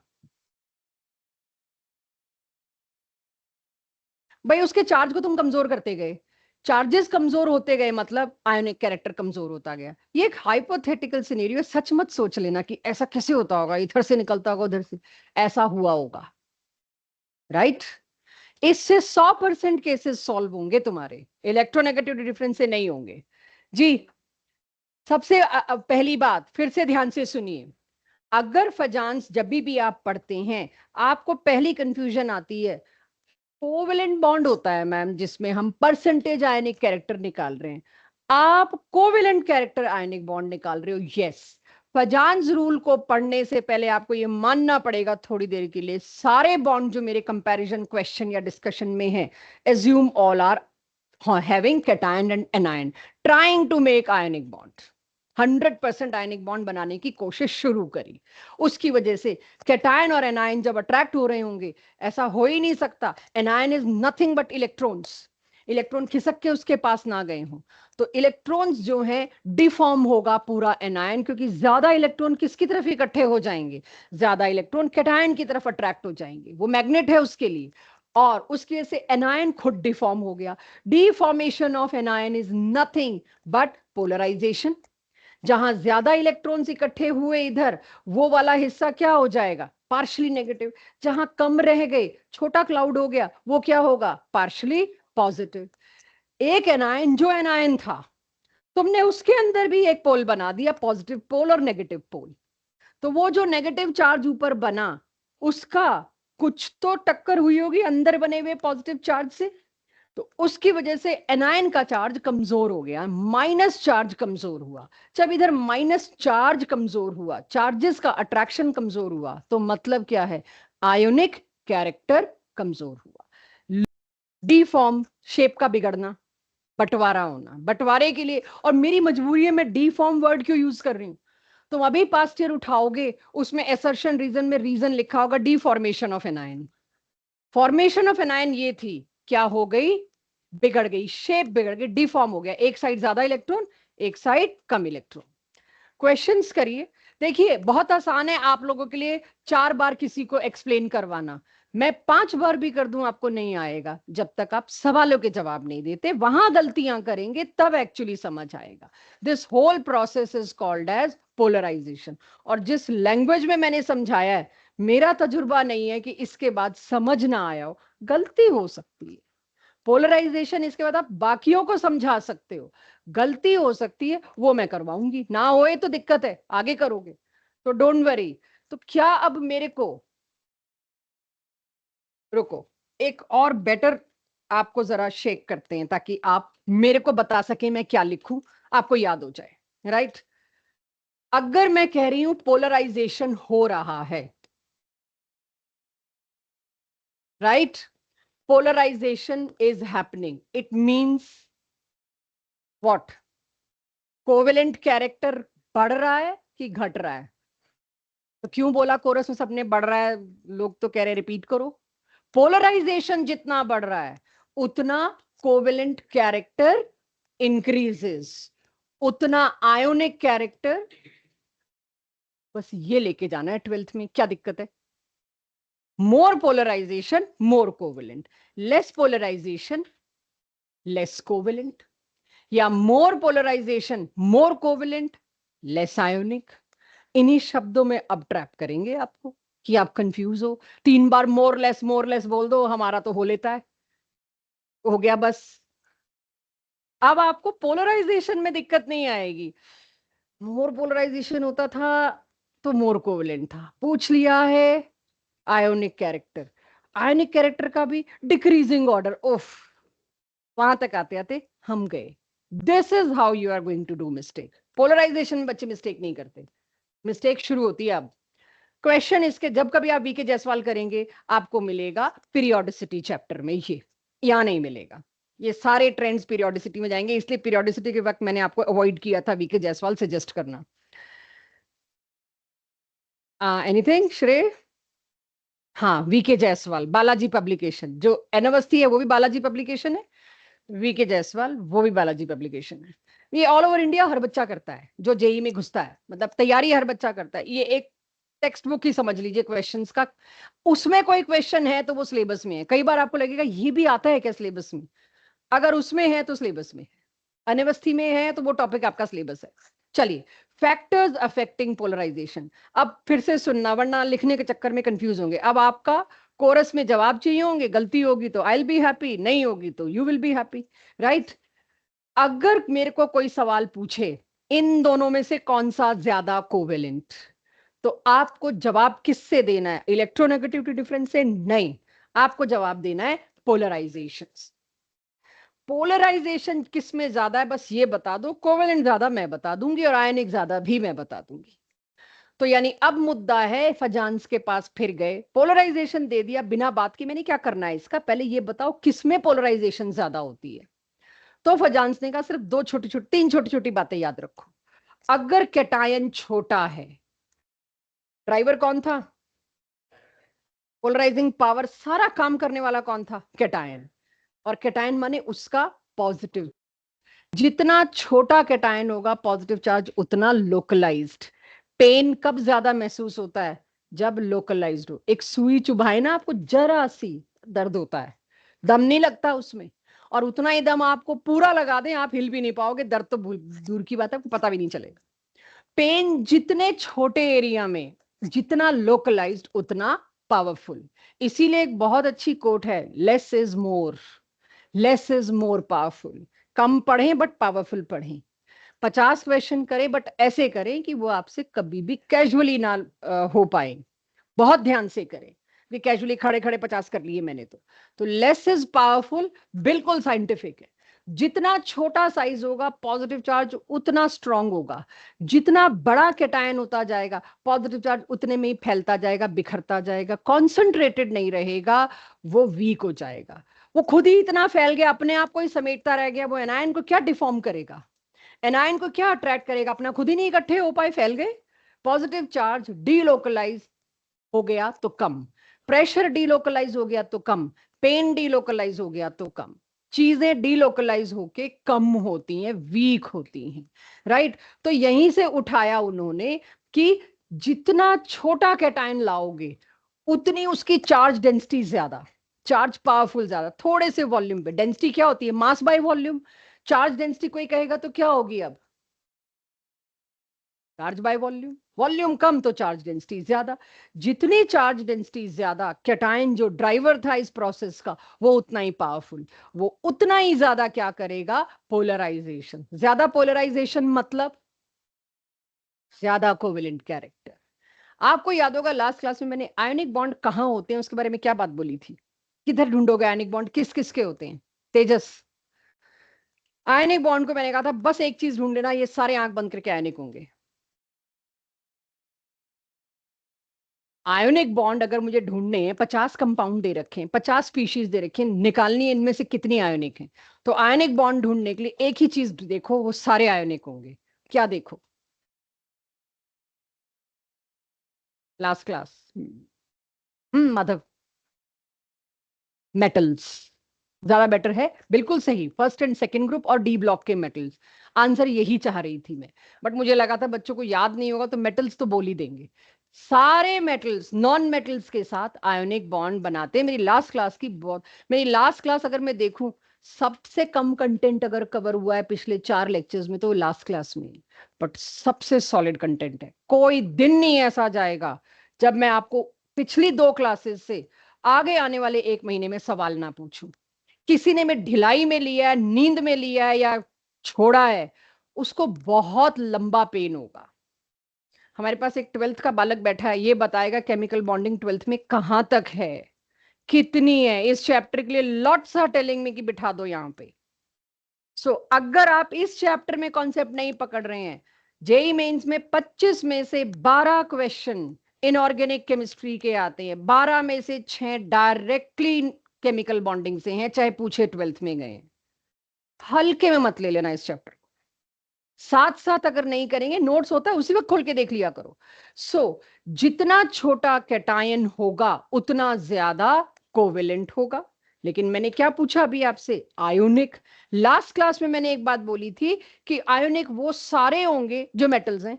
भाई उसके चार्ज को तुम कमजोर करते गए, चार्जेस कमजोर होते गए, मतलब आयोनिक कैरेक्टर कमजोर होता गया। ये एक हाइपोथेटिकल सिनेरियो, सच मत सोच लेना कि ऐसा कैसे होता होगा, इधर से निकलता होगा उधर से, ऐसा हुआ होगा। राइट? इससे 100% केसेस सॉल्व होंगे तुम्हारे, इलेक्ट्रोनेगेटिव डिफरेंस से नहीं होंगे जी। सबसे पहली बात फिर से ध्यान से सुनिए, अगर फजांस जब भी आप पढ़ते हैं आपको पहली कंफ्यूजन आती है, कोवेलेंट बॉन्ड होता है मैम जिसमें हम परसेंटेज आयनिक कैरेक्टर निकाल रहे हैं, आप कोवेलेंट कैरेक्टर आयनिक बॉन्ड निकाल रहे हो। यस, फजांस रूल को पढ़ने से पहले आपको यह मानना पड़ेगा थोड़ी देर के लिए, सारे बॉन्ड जो मेरे कंपैरिजन क्वेश्चन या डिस्कशन में हैं, assume all are having cation and anion trying to make ionic bond. 100% ionic bond बनाने की कोशिश शुरू करी, उसकी वजह से कैटायन और एनायन जब अट्रैक्ट हो रहे होंगे, ऐसा हो ही नहीं सकता, anion is nothing but electrons, electron खिसक के उसके पास ना गए हों, तो इलेक्ट्रॉन्स जो है डिफॉर्म होगा पूरा एनायन, क्योंकि ज्यादा इलेक्ट्रॉन किसकी तरफ इकट्ठे हो जाएंगे, ज्यादा इलेक्ट्रॉन कैटायन की तरफ अट्रैक्ट हो जाएंगे, वो मैग्नेट है उसके लिए, और उसकी वजह से एनायन खुद डिफॉर्म हो गया। Deformation of anion is nothing but polarisation, जहां ज्यादा इलेक्ट्रॉन्स इकट्ठे हुए इधर, वो वाला हिस्सा क्या हो जाएगा, पार्शली नेगेटिव, जहां कम रह गए, छोटा क्लाउड हो गया, वो क्या होगा, पार्शली पॉजिटिव। एक एनायन जो एनायन था, तुमने उसके अंदर भी एक पोल बना दिया, पॉजिटिव पोल और नेगेटिव पोल, तो वो जो नेगेटिव चार्ज ऊपर बना, उसका कुछ तो टक्कर हुई होगी अंदर बने हुए पॉजिटिव चार्ज से, तो उसकी वजह से एनायन का चार्ज कमजोर हो गया, माइनस चार्ज कमजोर हुआ। जब इधर माइनस चार्ज कमजोर हुआ, चार्जेस का अट्रैक्शन कमजोर हुआ, तो मतलब क्या है, आयोनिक कैरेक्टर कमजोर हुआ। डी फॉर्म, शेप का बिगड़ना, बंटवारा होना, बंटवारे के लिए, और मेरी मजबूरी है मैं डी फॉर्म वर्ड क्यों यूज कर रही हूं, तुम अभी पास्ट ईयर उठाओगे, उसमें एसर्शन रीजन में रीजन लिखा होगा deformation of anion. Formation of anion ये थी, क्या हो गई, बिगड़ गई, शेप बिगड़ गई, डिफॉर्म हो गया, एक साइड ज्यादा इलेक्ट्रॉन, एक साइड कम इलेक्ट्रॉन। क्वेश्चंस करिए। देखिए बहुत आसान है आप लोगों के लिए 4 बार किसी को एक्सप्लेन करवाना, मैं 5 बार भी कर दूं आपको नहीं आएगा, जब तक आप सवालों के जवाब नहीं देते, वहां गलतियां करेंगे तब एक्चुअली समझ आएगा। This whole process is called as polarisation, और जिस लैंग्वेज में मैंने समझाया है, मेरा तजुर्बा नहीं है कि इसके बाद समझ ना आया हो, गलती हो सकती है। पोलराइजेशन इसके बाद आप बाकियों को समझा सकते हो, गलती हो सकती है वो मैं करवाऊंगी, ना होए तो दिक्कत है, आगे करोगे तो डोंट वरी। तो क्या अब मेरे को, रुको, एक और बेटर आपको जरा शेक करते हैं ताकि आप मेरे को बता सकें मैं क्या लिखूं, आपको याद हो जाए। राइट? अगर मैं कह रही हूं पोलराइजेशन हो रहा है, right, polarisation is happening, it means what, covalent character बढ़ रहा है कि घट रहा है? तो क्यों बोला कोरस में सबने बढ़ रहा है, लोग तो कह रहे रिपीट करो। पोलराइजेशन जितना बढ़ रहा है उतना कोवेलेंट कैरेक्टर इंक्रीजेस, उतना आयोनिक कैरेक्टर, बस ये लेके जाना है 12th में, क्या दिक्कत है? More polarisation more covalent, less polarisation less covalent, या more polarisation more covalent less ionic. इन्हीं शब्दों में अब ट्रैप करेंगे आपको कि आप कंफ्यूज हो। 3 बार मोर लेस बोल दो, हमारा तो हो लेता है, हो गया बस। अब आपको पोलराइजेशन में दिक्कत नहीं आएगी, मोर पोलराइजेशन होता था तो मोर कोवेलेंट था, पूछ लिया है आयोनिक कैरेक्टर, आयोनिक कैरेक्टर का भी डिक्रीजिंग ऑर्डर, उफ, वहां तक आते आते हम गए, this is how you are going to do mistake. Polarisation में बच्चे मिस्टेक नहीं करते, मिस्टेक शुरू होती है अब। क्वेश्चन इसके जब कभी आप वीके जायसवाल करेंगे आपको मिलेगा पीरियोडिसिटी चैप्टर में, ये यहां नहीं मिलेगा। ये सारे ट्रेंड्स पीरियोडिसिटी में जाएंगे, इसलिए पीरियोडिसिटी के वक्त मैंने आपको अवॉइड किया था वीके जायसवाल सजेस्ट करना। एनीथिंग श्रेय? हाँ, वीके जायसवाल बालाजी पब्लिकेशन, जो एनवस्थी है वो भी बालाजी पब्लिकेशन है, वीके जायसवाल वो भी बालाजी पब्लिकेशन है। ये ऑल ओवर इंडिया हर बच्चा करता है जो जेई में घुसता है, मतलब तैयारी हर बच्चा करता है। ये एक टेक्स्ट बुक ही समझ लीजिए क्वेश्चंस का, उसमें कोई क्वेश्चन है तो वो सिलेबस में है। कई बार आपको लगेगा ये भी आता है क्या सिलेबस में, अगर उसमें है तो सिलेबस में है, अनवस्थी में है तो वो टॉपिक आपका सिलेबस है। चलिए, फैक्टर्स अफेक्टिंग पोलराइजेशन। अब फिर से सुनना वरना लिखने के चक्कर में कंफ्यूज होंगे। अब आपका कोरस में जवाब चाहिए होंगे, गलती होगी तो आई विल बी हैप्पी, नहीं होगी तो you will be happy, right. अगर मेरे को कोई सवाल पूछे इन दोनों में से कौन सा ज्यादा कोवेलेंट, तो आपको जवाब किससे देना है? इलेक्ट्रोनेगेटिविटी डिफरेंस से नहीं, आपको जवाब देना है पोलराइजेशन। पोलराइजेशन किस में ज्यादा है बस ये बता दो, कोवेलेंट ज्यादा मैं बता दूंगी और आयनिक ज्यादा भी मैं बता दूंगी। तो यानी अब मुद्दा है, फजान्स के पास फिर गए, पोलराइजेशन दे दिया बिना बात की, मैंने क्या करना है इसका, पहले ये बताओ किस में पोलराइजेशन ज्यादा होती है। तो फजान्स ने कहा सिर्फ तीन छोटी छोटी बातें याद रखो। अगर कैटायन छोटा है, ड्राइवर कौन था? पोलराइजिंग पावर, सारा काम करने वाला कौन था? कैटायन। और कैटायन माने उसका पॉजिटिव, जितना छोटा कैटायन होगा पॉजिटिव चार्ज उतना लोकलाइज्ड। पेन कब ज्यादा महसूस होता है? जब लोकलाइज्ड हो। एक सुई चुभाए ना आपको, जरा सी दर्द होता है, दम नहीं लगता उसमें, और उतना ही दम आपको पूरा लगा दें आप हिल भी नहीं पाओगे, दर्द तो दूर की बात है, आपको पता भी नहीं चलेगा। पेन जितने छोटे एरिया में जितना लोकलाइज्ड उतना पावरफुल। इसीलिए एक बहुत अच्छी कोट है, less is more, less is more powerful. कम पढ़ें बट पावरफुल पढ़ें, 50 क्वेश्चन करें बट ऐसे करें कि वो आपसे कभी भी कैजुअली ना हो पाए, बहुत ध्यान से करें। भी कैजुअली खड़े खड़े 50 कर लिए मैंने तो लेस इज पावरफुल बिल्कुल साइंटिफिक है। जितना छोटा साइज होगा पॉजिटिव चार्ज उतना स्ट्रांग होगा, जितना बड़ा कैटायन होता जाएगा पॉजिटिव चार्ज उतने में ही फैलता जाएगा, बिखरता जाएगा, कॉन्सेंट्रेटेड नहीं रहेगा, वो वीक हो जाएगा। वो खुद ही इतना फैल गया, अपने आप को ही समेटता रह गया, वो एनायन को क्या डिफॉर्म करेगा, एनायन को क्या अट्रैक्ट करेगा, अपना खुद ही नहीं इकट्ठे हो पाए, फैल गए। पॉजिटिव चार्ज डीलोकलाइज हो गया तो कम, प्रेशर डीलोकलाइज हो गया तो कम, पेन डीलोकलाइज हो गया तो कम, चीजें डीलोकलाइज होके कम होती हैं, वीक होती हैं, राइट। तो यहीं से उठाया उन्होंने कि जितना छोटा कैटायन लाओगे उतनी उसकी चार्ज डेंसिटी ज्यादा, चार्ज पावरफुल ज्यादा, थोड़े से वॉल्यूम पे। डेंसिटी क्या होती है? Mass by volume. Charge density कोई कहेगा तो क्या होगी अब? चार्ज बाय वॉल्यूम, वॉल्यूम कम तो चार्ज डेंसिटी ज्यादा। जितनी चार्ज डेंसिटी ज्यादा, कैटायन जो ड्राइवर था इस प्रोसेस का वो उतना ही पावरफुल, वो उतना ही ज्यादा क्या करेगा? पोलराइजेशन। ज्यादा पोलराइजेशन मतलब ज्यादा कोवेलेंट कैरेक्टर। आपको याद होगा लास्ट क्लास में मैंने आयनिक बॉन्ड कहां होते हैं उसके बारे में क्या बात बोली थी, किधर ढूंढोगे आयनिक बॉन्ड, किस किस के होते हैं? तेजस, आयनिक बॉन्ड को मैंने कहा था बस एक चीज ढूंढ लेना, ये सारे आंख बंद करके आयनिक होंगे। आयोनिक बॉन्ड अगर मुझे ढूंढने हैं, 50 कंपाउंड दे रखे हैं, 50 स्पीशीज दे रखे हैं, निकालनी है इनमें से कितनी आयोनिक हैं, तो आयोनिक बॉन्ड ढूंढने के लिए एक ही चीज देखो, वो सारे आयोनिक होंगे। क्या देखो? लास्ट क्लास माधव, मेटल्स ज्यादा बेटर है, बिल्कुल सही, फर्स्ट एंड सेकंड ग्रुप और डी ब्लॉक के मेटल्स। आंसर यही चाह रही थी मैं, बट मुझे लगा था बच्चों को याद नहीं होगा तो मेटल्स तो बोल ही देंगे। सारे मेटल्स नॉन मेटल्स के साथ आयोनिक बॉन्ड बनाते हैं। मेरी लास्ट क्लास की बहुत, मेरी लास्ट क्लास अगर मैं देखूं सबसे कम कंटेंट अगर कवर हुआ है पिछले 4 लेक्चर्स में तो लास्ट क्लास में, बट सबसे सॉलिड कंटेंट है। कोई दिन नहीं ऐसा जाएगा जब मैं आपको पिछली 2 क्लासेस से आगे आने वाले 1 महीने में सवाल ना पूछूं। किसी ने में ढिलाई में लिया है, नींद में लिया है या छोड़ा है, उसको बहुत लंबा पेन होगा। हमारे पास एक 12th का बालक बैठा है, ये बताएगा केमिकल बॉन्डिंग 12th में कहां तक है, कितनी है। इस चैप्टर के लिए लॉट्स आर टेलिंग में कि बिठा दो यहाँ पे, अगर आप इस चैप्टर में कॉन्सेप्ट नहीं पकड़ रहे हैं, जेई मेंस में 25 में से 12 क्वेश्चन इनऑर्गेनिक केमिस्ट्री के आते हैं, 12 में से 6 डायरेक्टली केमिकल बॉन्डिंग से हैं, चाहे पूछे 12th में गए। हल्के में मत ले लेना इस चैप्टर। साथ साथ अगर नहीं करेंगे, नोट्स होता है उसी वक्त खोल के देख लिया करो। जितना छोटा कैटायन होगा उतना ज्यादा कोवेलेंट होगा। लेकिन मैंने क्या पूछा अभी आपसे? आयोनिक। लास्ट क्लास में मैंने एक बात बोली थी कि आयोनिक वो सारे होंगे जो मेटल्स हैं।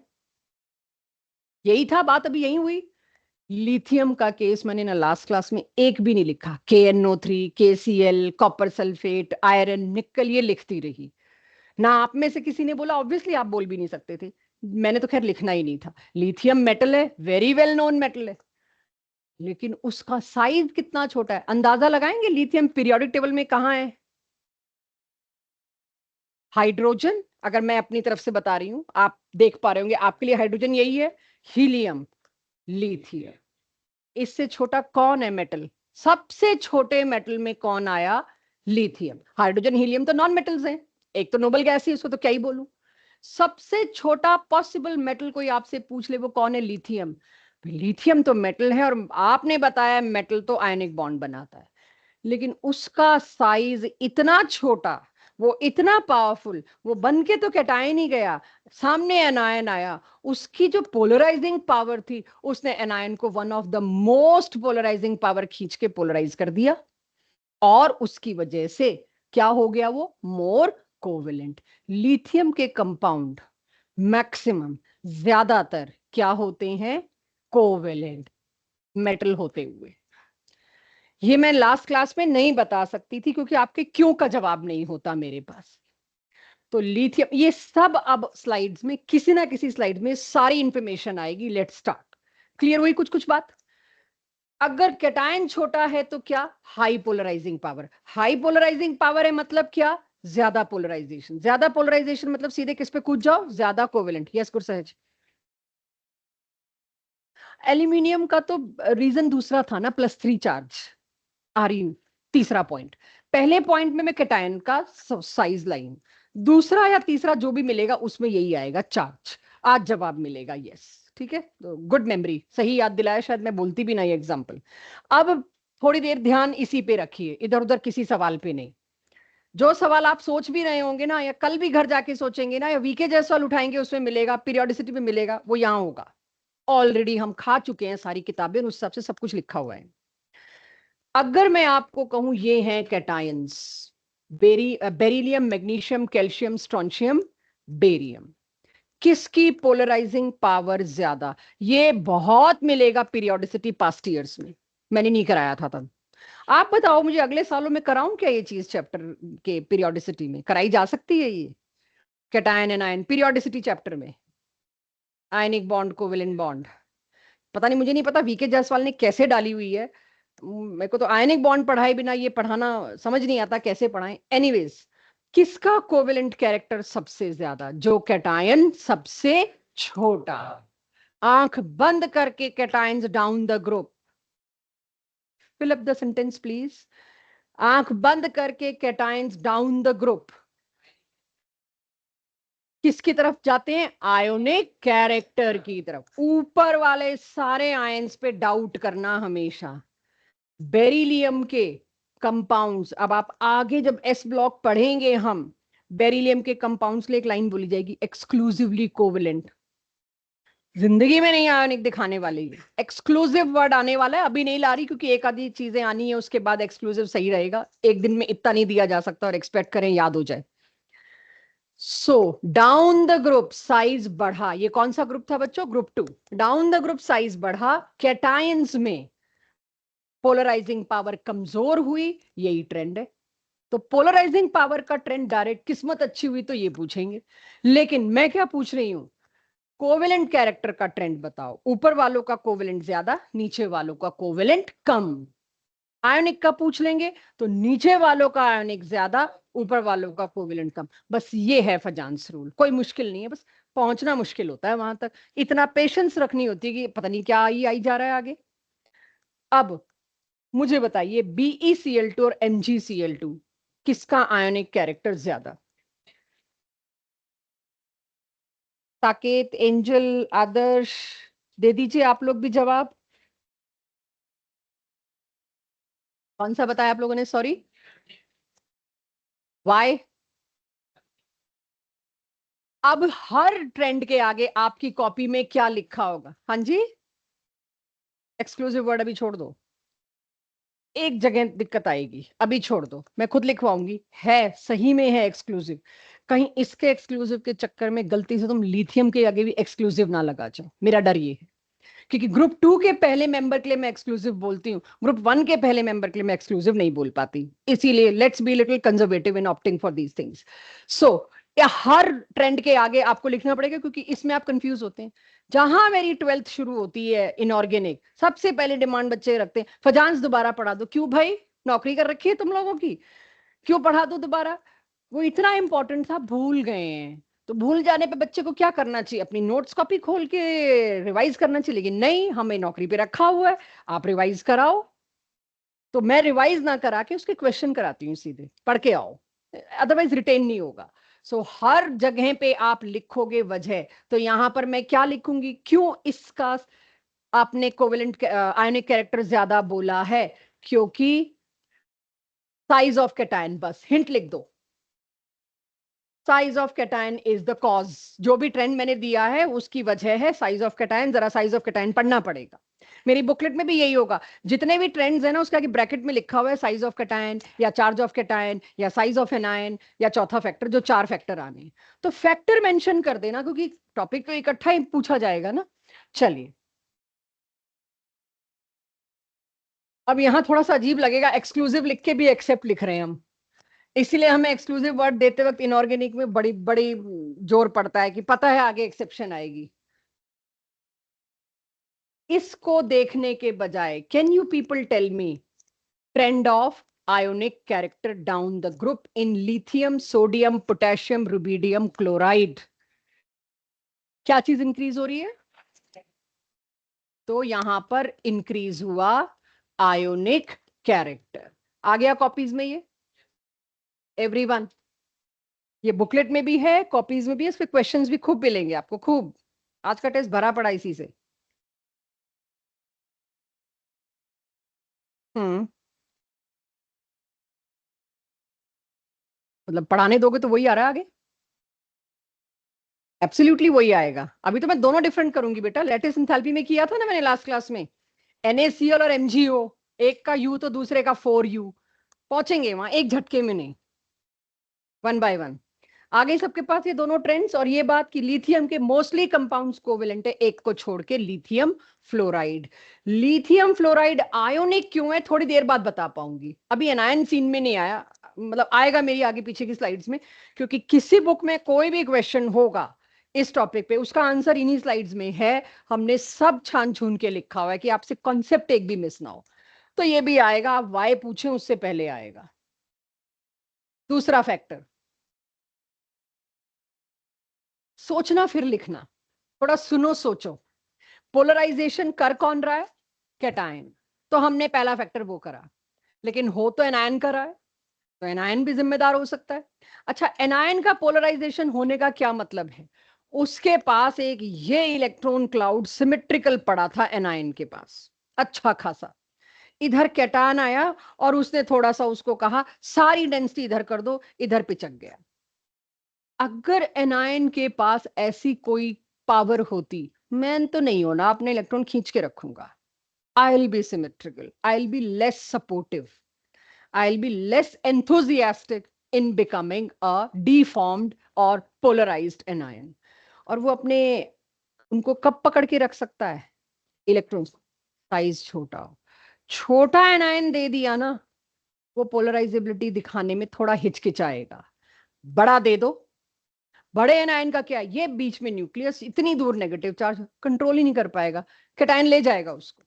यही था बात, अभी यही हुई। लिथियम का केस मैंने ना लास्ट क्लास में एक भी नहीं लिखा। KNO3, KCl, copper sulphate, iron, निकल, ये लिखती रही ना। आप में से किसी ने बोला, ऑब्वियसली आप बोल भी नहीं सकते थे, मैंने तो खैर लिखना ही नहीं था। लिथियम मेटल है, वेरी वेल नोन मेटल है, लेकिन उसका साइज कितना छोटा है। अंदाजा लगाएंगे लिथियम पीरियोडिक टेबल में कहां है? हाइड्रोजन, अगर मैं अपनी तरफ से बता रही हूं, आप देख पा रहे होंगे, आपके लिए हाइड्रोजन यही है, हीलियम, लिथियम। इससे छोटा कौन है मेटल? सबसे छोटे मेटल में कौन आया? लिथियम। हाइड्रोजन हीलियम तो नॉन मेटल्स हैं, एक तो नोबल गैस ही, उसको तो क्या ही बोलूं। सबसे छोटा पॉसिबल मेटल कोई आपसे पूछ ले, वो कौन है? लिथियम। लिथियम तो मेटल है, और आपने बताया मेटल तो आयनिक बॉन्ड बनाता है, लेकिन उसका साइज इतना छोटा, वो इतना पावरफुल, वो बन के तो कैटायन ही गया, सामने एनायन आया, उसकी जो पोलराइजिंग पावर थी, उसने एनायन को one of the most polarising power खींच के पोलराइज कर दिया, और उसकी वजह से क्या हो गया? वो मोर कोवेलेंट। लिथियम के कंपाउंड मैक्सिमम, ज्यादातर क्या होते हैं? कोवेलेंट मेटल होते हुए। ये मैं लास्ट क्लास में नहीं बता सकती थी, क्योंकि आपके क्यों का जवाब नहीं होता मेरे पास। तो लिथियम, ये सब अब स्लाइड्स में, किसी ना किसी स्लाइड में सारी इंफॉर्मेशन आएगी। Let's start. क्लियर हुई कुछ कुछ बात? अगर कैटायन छोटा है तो क्या? High polarising power. High polarising power है मतलब क्या? ज्यादा पोलराइजेशन। ज्यादा पोलराइजेशन मतलब सीधे किस पे कूद जाओ? ज्यादा कोवेलेंट। यस गुरसहज। एल्यूमिनियम का तो रीजन दूसरा था ना, +3 चार्ज। आर्यन, तीसरा पॉइंट। पहले पॉइंट में मैं कैटायन का साइज लाइन, दूसरा या तीसरा जो भी मिलेगा उसमें यही आएगा, चार्ज। आज जवाब मिलेगा। यस, ठीक है, तो गुड मेमोरी, सही याद दिलाया, शायद मैं बोलती भी नहीं एग्जाम्पल। अब थोड़ी देर ध्यान इसी पे रखिए, इधर उधर किसी सवाल पे नहीं। जो सवाल आप सोच भी रहे होंगे ना, या कल भी घर जाके सोचेंगे ना, या वीके जायसवाल उठाएंगे उसमें मिलेगा, पीरियोडिसिटी में मिलेगा, वो यहाँ होगा। ऑलरेडी हम खा चुके हैं सारी किताबें, उस हिसाब से सब कुछ लिखा हुआ है। अगर मैं आपको कहूं ये हैं cations, beryllium, magnesium, calcium, strontium, barium, किसकी पोलराइजिंग पावर ज्यादा? ये बहुत मिलेगा पीरियोडिसिटी पास्ट ईयर्स में, मैंने नहीं कराया था तब। आप बताओ मुझे, अगले सालों में कराऊं क्या ये चीज? चैप्टर के पीरियोडिसिटी में कराई जा सकती है ये, cation and anion periodicity chapter में। आयनिक बॉन्ड, कोवेलेंट बॉन्ड, पता नहीं, मुझे नहीं पता वीके जायसवाल ने कैसे डाली हुई है। मेरे को तो आयनिक बॉन्ड पढ़ाए बिना ये पढ़ाना समझ नहीं आता, कैसे पढ़ाएं। एनीवेज, किसका कोवेलेंट कैरेक्टर सबसे ज्यादा? जो कैटायन सबसे छोटा। आंख बंद करके cations down the group, fill up the sentence please. आंख बंद करके कैटायंस डाउन द ग्रुप किसकी तरफ जाते हैं? आयोनिक कैरेक्टर की तरफ। ऊपर वाले सारे आयंस पे डाउट करना हमेशा। बेरिलियम के कंपाउंड्स, अब आप आगे जब एस ब्लॉक पढ़ेंगे हम, बेरिलियम के कंपाउंड्स के लिए एक लाइन बोली जाएगी, एक्सक्लूसिवली कोवेलेंट। जिंदगी में नहीं आयोनिक दिखाने वाले, एक्सक्लूसिव वर्ड आने वाला है, अभी नहीं ला रही क्योंकि एक आधी चीजें आनी है, उसके बाद एक्सक्लूसिव सही रहेगा। एक दिन में इतना नहीं दिया जा सकता और एक्सपेक्ट करें याद हो जाए। So down the group size बढ़ा। ये कौन सा ग्रुप था बच्चों? Group 2। Down the group size बढ़ा, कैटायंस में पोलराइजिंग पावर कमजोर हुई, यही ट्रेंड है। तो पोलराइजिंग पावर का ट्रेंड डायरेक्ट, किस्मत अच्छी हुई तो ये पूछेंगे, लेकिन मैं क्या पूछ रही हूं? कोवेलेंट कैरेक्टर का ट्रेंड बताओ। ऊपर वालों का कोवेलेंट ज्यादा, नीचे वालों का कोवेलेंट कम। आयोनिक का पूछ लेंगे तो नीचे वालों का आयोनिक ज्यादा, ऊपर वालों का कोवेलेंट कम। बस ये है फजांस रूल, कोई मुश्किल नहीं है, बस पहुंचना मुश्किल होता है वहां तक। इतना पेशेंस रखनी होती है कि पता नहीं क्या आई जा रहा है आगे। अब मुझे बताइए, BeCl2 और MgCl2 किसका आयोनिक कैरेक्टर ज्यादा? साकेत, एंजल, आदर्श, दे दीजिए आप लोग भी जवाब। कौन सा बताया आप लोगों ने? Sorry, why. अब हर ट्रेंड के आगे आपकी कॉपी में क्या लिखा होगा? हाँ जी, एक्सक्लूसिव वर्ड अभी छोड़ दो, एक जगह दिक्कत आएगी, अभी छोड़ दो, मैं खुद लिखवाऊंगी। है, सही में है एक्सक्लूसिव। कहीं इसके एक्सक्लूसिव के चक्कर में गलती से तुम लिथियम के आगे भी एक्सक्लूसिव ना लगा जाओ, मेरा डर ये है। क्योंकि ग्रुप 2 के पहले मेंबर के लिए मैं एक्सक्लूसिव बोलती हूँ, ग्रुप 1 के पहले मेंबर के लिए मैं एक्सक्लूसिव नहीं बोल पाती। इसीलिए let's be little conservative in opting for these things. So या हर ट्रेंड के आगे आपको लिखना पड़ेगा, क्योंकि इसमें आप कंफ्यूज होते हैं। जहां मेरी 12th शुरू होती है इनऑर्गेनिक, सबसे पहले डिमांड बच्चे रखते हैं, फजांस दोबारा पढ़ा दो। क्यों भाई, नौकरी कर रखी है तुम लोगों की, क्यों पढ़ा दो दोबारा? वो इतना इंपॉर्टेंट था, भूल गए हैं। तो भूल जाने पे बच्चे को क्या करना चाहिए? अपनी नोट्स कॉपी खोल के रिवाइज करना चाहिए। लेकिन नहीं, हमें नौकरी पे रखा हुआ है, आप रिवाइज कराओ। तो मैं रिवाइज ना करा के उसके क्वेश्चन कराती हूँ, सीधे पढ़ के आओ, अदरवाइज रिटेन नहीं होगा। सो हर जगह पे आप लिखोगे वजह। तो यहां पर मैं क्या लिखूंगी? क्यों इसका आपने कोवेलेंट आयोनिक कैरेक्टर ज्यादा बोला है? क्योंकि साइज ऑफ कैटायन, बस हिंट लिख दो। Size of cation is the cause. जो भी ट्रेंड मैंने दिया है उसकी वजह है साइज ऑफ कैटायन। जरा साइज ऑफ कैटायन पढ़ना पड़ेगा, मेरी बुकलेट में भी यही होगा। जितने भी ट्रेंड्स है ना, उसके आगे ब्रैकेट में लिखा हुआ है साइज ऑफ कैटायन, या चार्ज ऑफ कैटायन, या साइज ऑफ एनायन, या चौथा फैक्टर, जो 4 फैक्टर आने हैं। तो फैक्टर मेंशन कर देना, क्योंकि टॉपिक तो इकट्ठा ही पूछा जाएगा ना। चलिए, अब यहां थोड़ा सा अजीब लगेगा, एक्सक्लूसिव लिख के भी एक्सेप्ट लिख रहे हैं हम। इसीलिए हमें एक्सक्लूसिव वर्ड देते वक्त इनऑर्गेनिक में बड़ी बड़ी जोर पड़ता है कि पता है आगे एक्सेप्शन आएगी। इसको देखने के बजाय, can you people tell me trend of ionic character down the group in lithium, sodium, potassium, rubidium chloride? क्या चीज इंक्रीज हो रही है? तो यहां पर इंक्रीज हुआ आयोनिक कैरेक्टर। आ गया कॉपीज में ये एवरीवन? ये बुकलेट में भी है, कॉपीज में भी है, इस पे क्वेश्चंस भी खूब मिलेंगे आपको, खूब। आज का टेस्ट भरा पड़ा इसी से। हम्म, मतलब पढ़ाने दोगे तो वही आ रहा है आगे, एब्सोल्युटली वही आएगा। अभी तो मैं दोनों डिफरेंट करूंगी बेटा। लैटिस एंथैल्पी में किया था ना मैंने लास्ट क्लास में, NaCl और MgO, एक का U तो दूसरे का 4U। पहुंचेंगे वहां एक झटके में नहीं, वन बाय वन। आ गई सबके पास ये दोनों ट्रेंड्स। और ये बात कि लिथियम के मोस्टली कंपाउंड्स कोवेलेंट है, एक को छोड़ के, lithium fluoride. Lithium fluoride ionic क्यों है, थोड़ी देर बाद बता पाऊंगी, अभी एनायन सीन में नहीं आया। मतलब आएगा मेरी आगे पीछे की स्लाइड्स में, क्योंकि किसी बुक में कोई भी क्वेश्चन होगा इस टॉपिक पे, उसका आंसर इन्हीं स्लाइड्स में है। हमने सब छान छून के लिखा हुआ है कि आपसे कॉन्सेप्ट एक भी मिस ना हो। तो ये भी आएगा, आप वाई पूछें उससे पहले आएगा। दूसरा फैक्टर, सोचना फिर लिखना, थोड़ा सुनो सोचो। पोलराइजेशन कर कौन रहा है? कैटायन। तो हमने पहला फैक्टर वो करा, लेकिन हो तो एनायन का रहा है, तो एनायन भी जिम्मेदार हो सकता है। अच्छा, एनायन का पोलराइजेशन होने का क्या मतलब है? उसके पास एक ये इलेक्ट्रॉन क्लाउड सिमेट्रिकल पड़ा था एनायन के पास, अच्छा खासा। इधर कैटायन आया और उसने थोड़ा सा उसको कहा सारी डेंसिटी इधर कर दो, इधर पिचक गया। अगर एनायन के पास ऐसी कोई पावर होती, मैं तो नहीं होना, अपने इलेक्ट्रॉन खींच के रखूंगा। I will be symmetrical, I will be less supportive, I will be less enthusiastic in becoming a deformed और पोलराइज्ड एनायन। और वो अपने, उनको कब पकड़ के रख सकता है? इलेक्ट्रॉन साइज छोटा हो। छोटा एनायन दे दिया ना, वो पोलराइजेबिलिटी दिखाने में थोड़ा हिचकिचाएगा। बड़ा दे दो, बड़े एनायन का क्या, ये बीच में न्यूक्लियस, इतनी दूर नेगेटिव चार्ज, कंट्रोल ही नहीं कर पाएगा, कैटायन ले जाएगा उसको।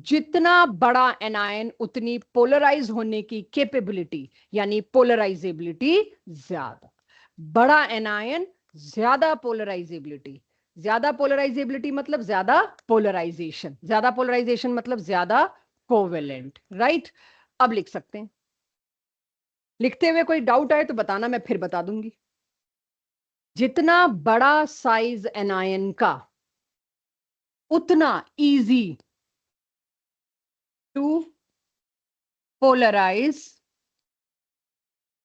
जितना बड़ा एनायन उतनी पोलराइज होने की कैपेबिलिटी, यानी पोलराइजेबिलिटी ज्यादा। बड़ा एनायन ज्यादा पोलराइजेबिलिटी, ज्यादा पोलराइजेबिलिटी मतलब ज्यादा पोलराइजेशन, ज्यादा पोलराइजेशन मतलब ज्यादा कोवेलेंट, राइट? अब लिख सकते हैं। लिखते हुए कोई डाउट आए तो बताना, मैं फिर बता दूंगी। जितना बड़ा साइज एनायन का उतना easy to polarise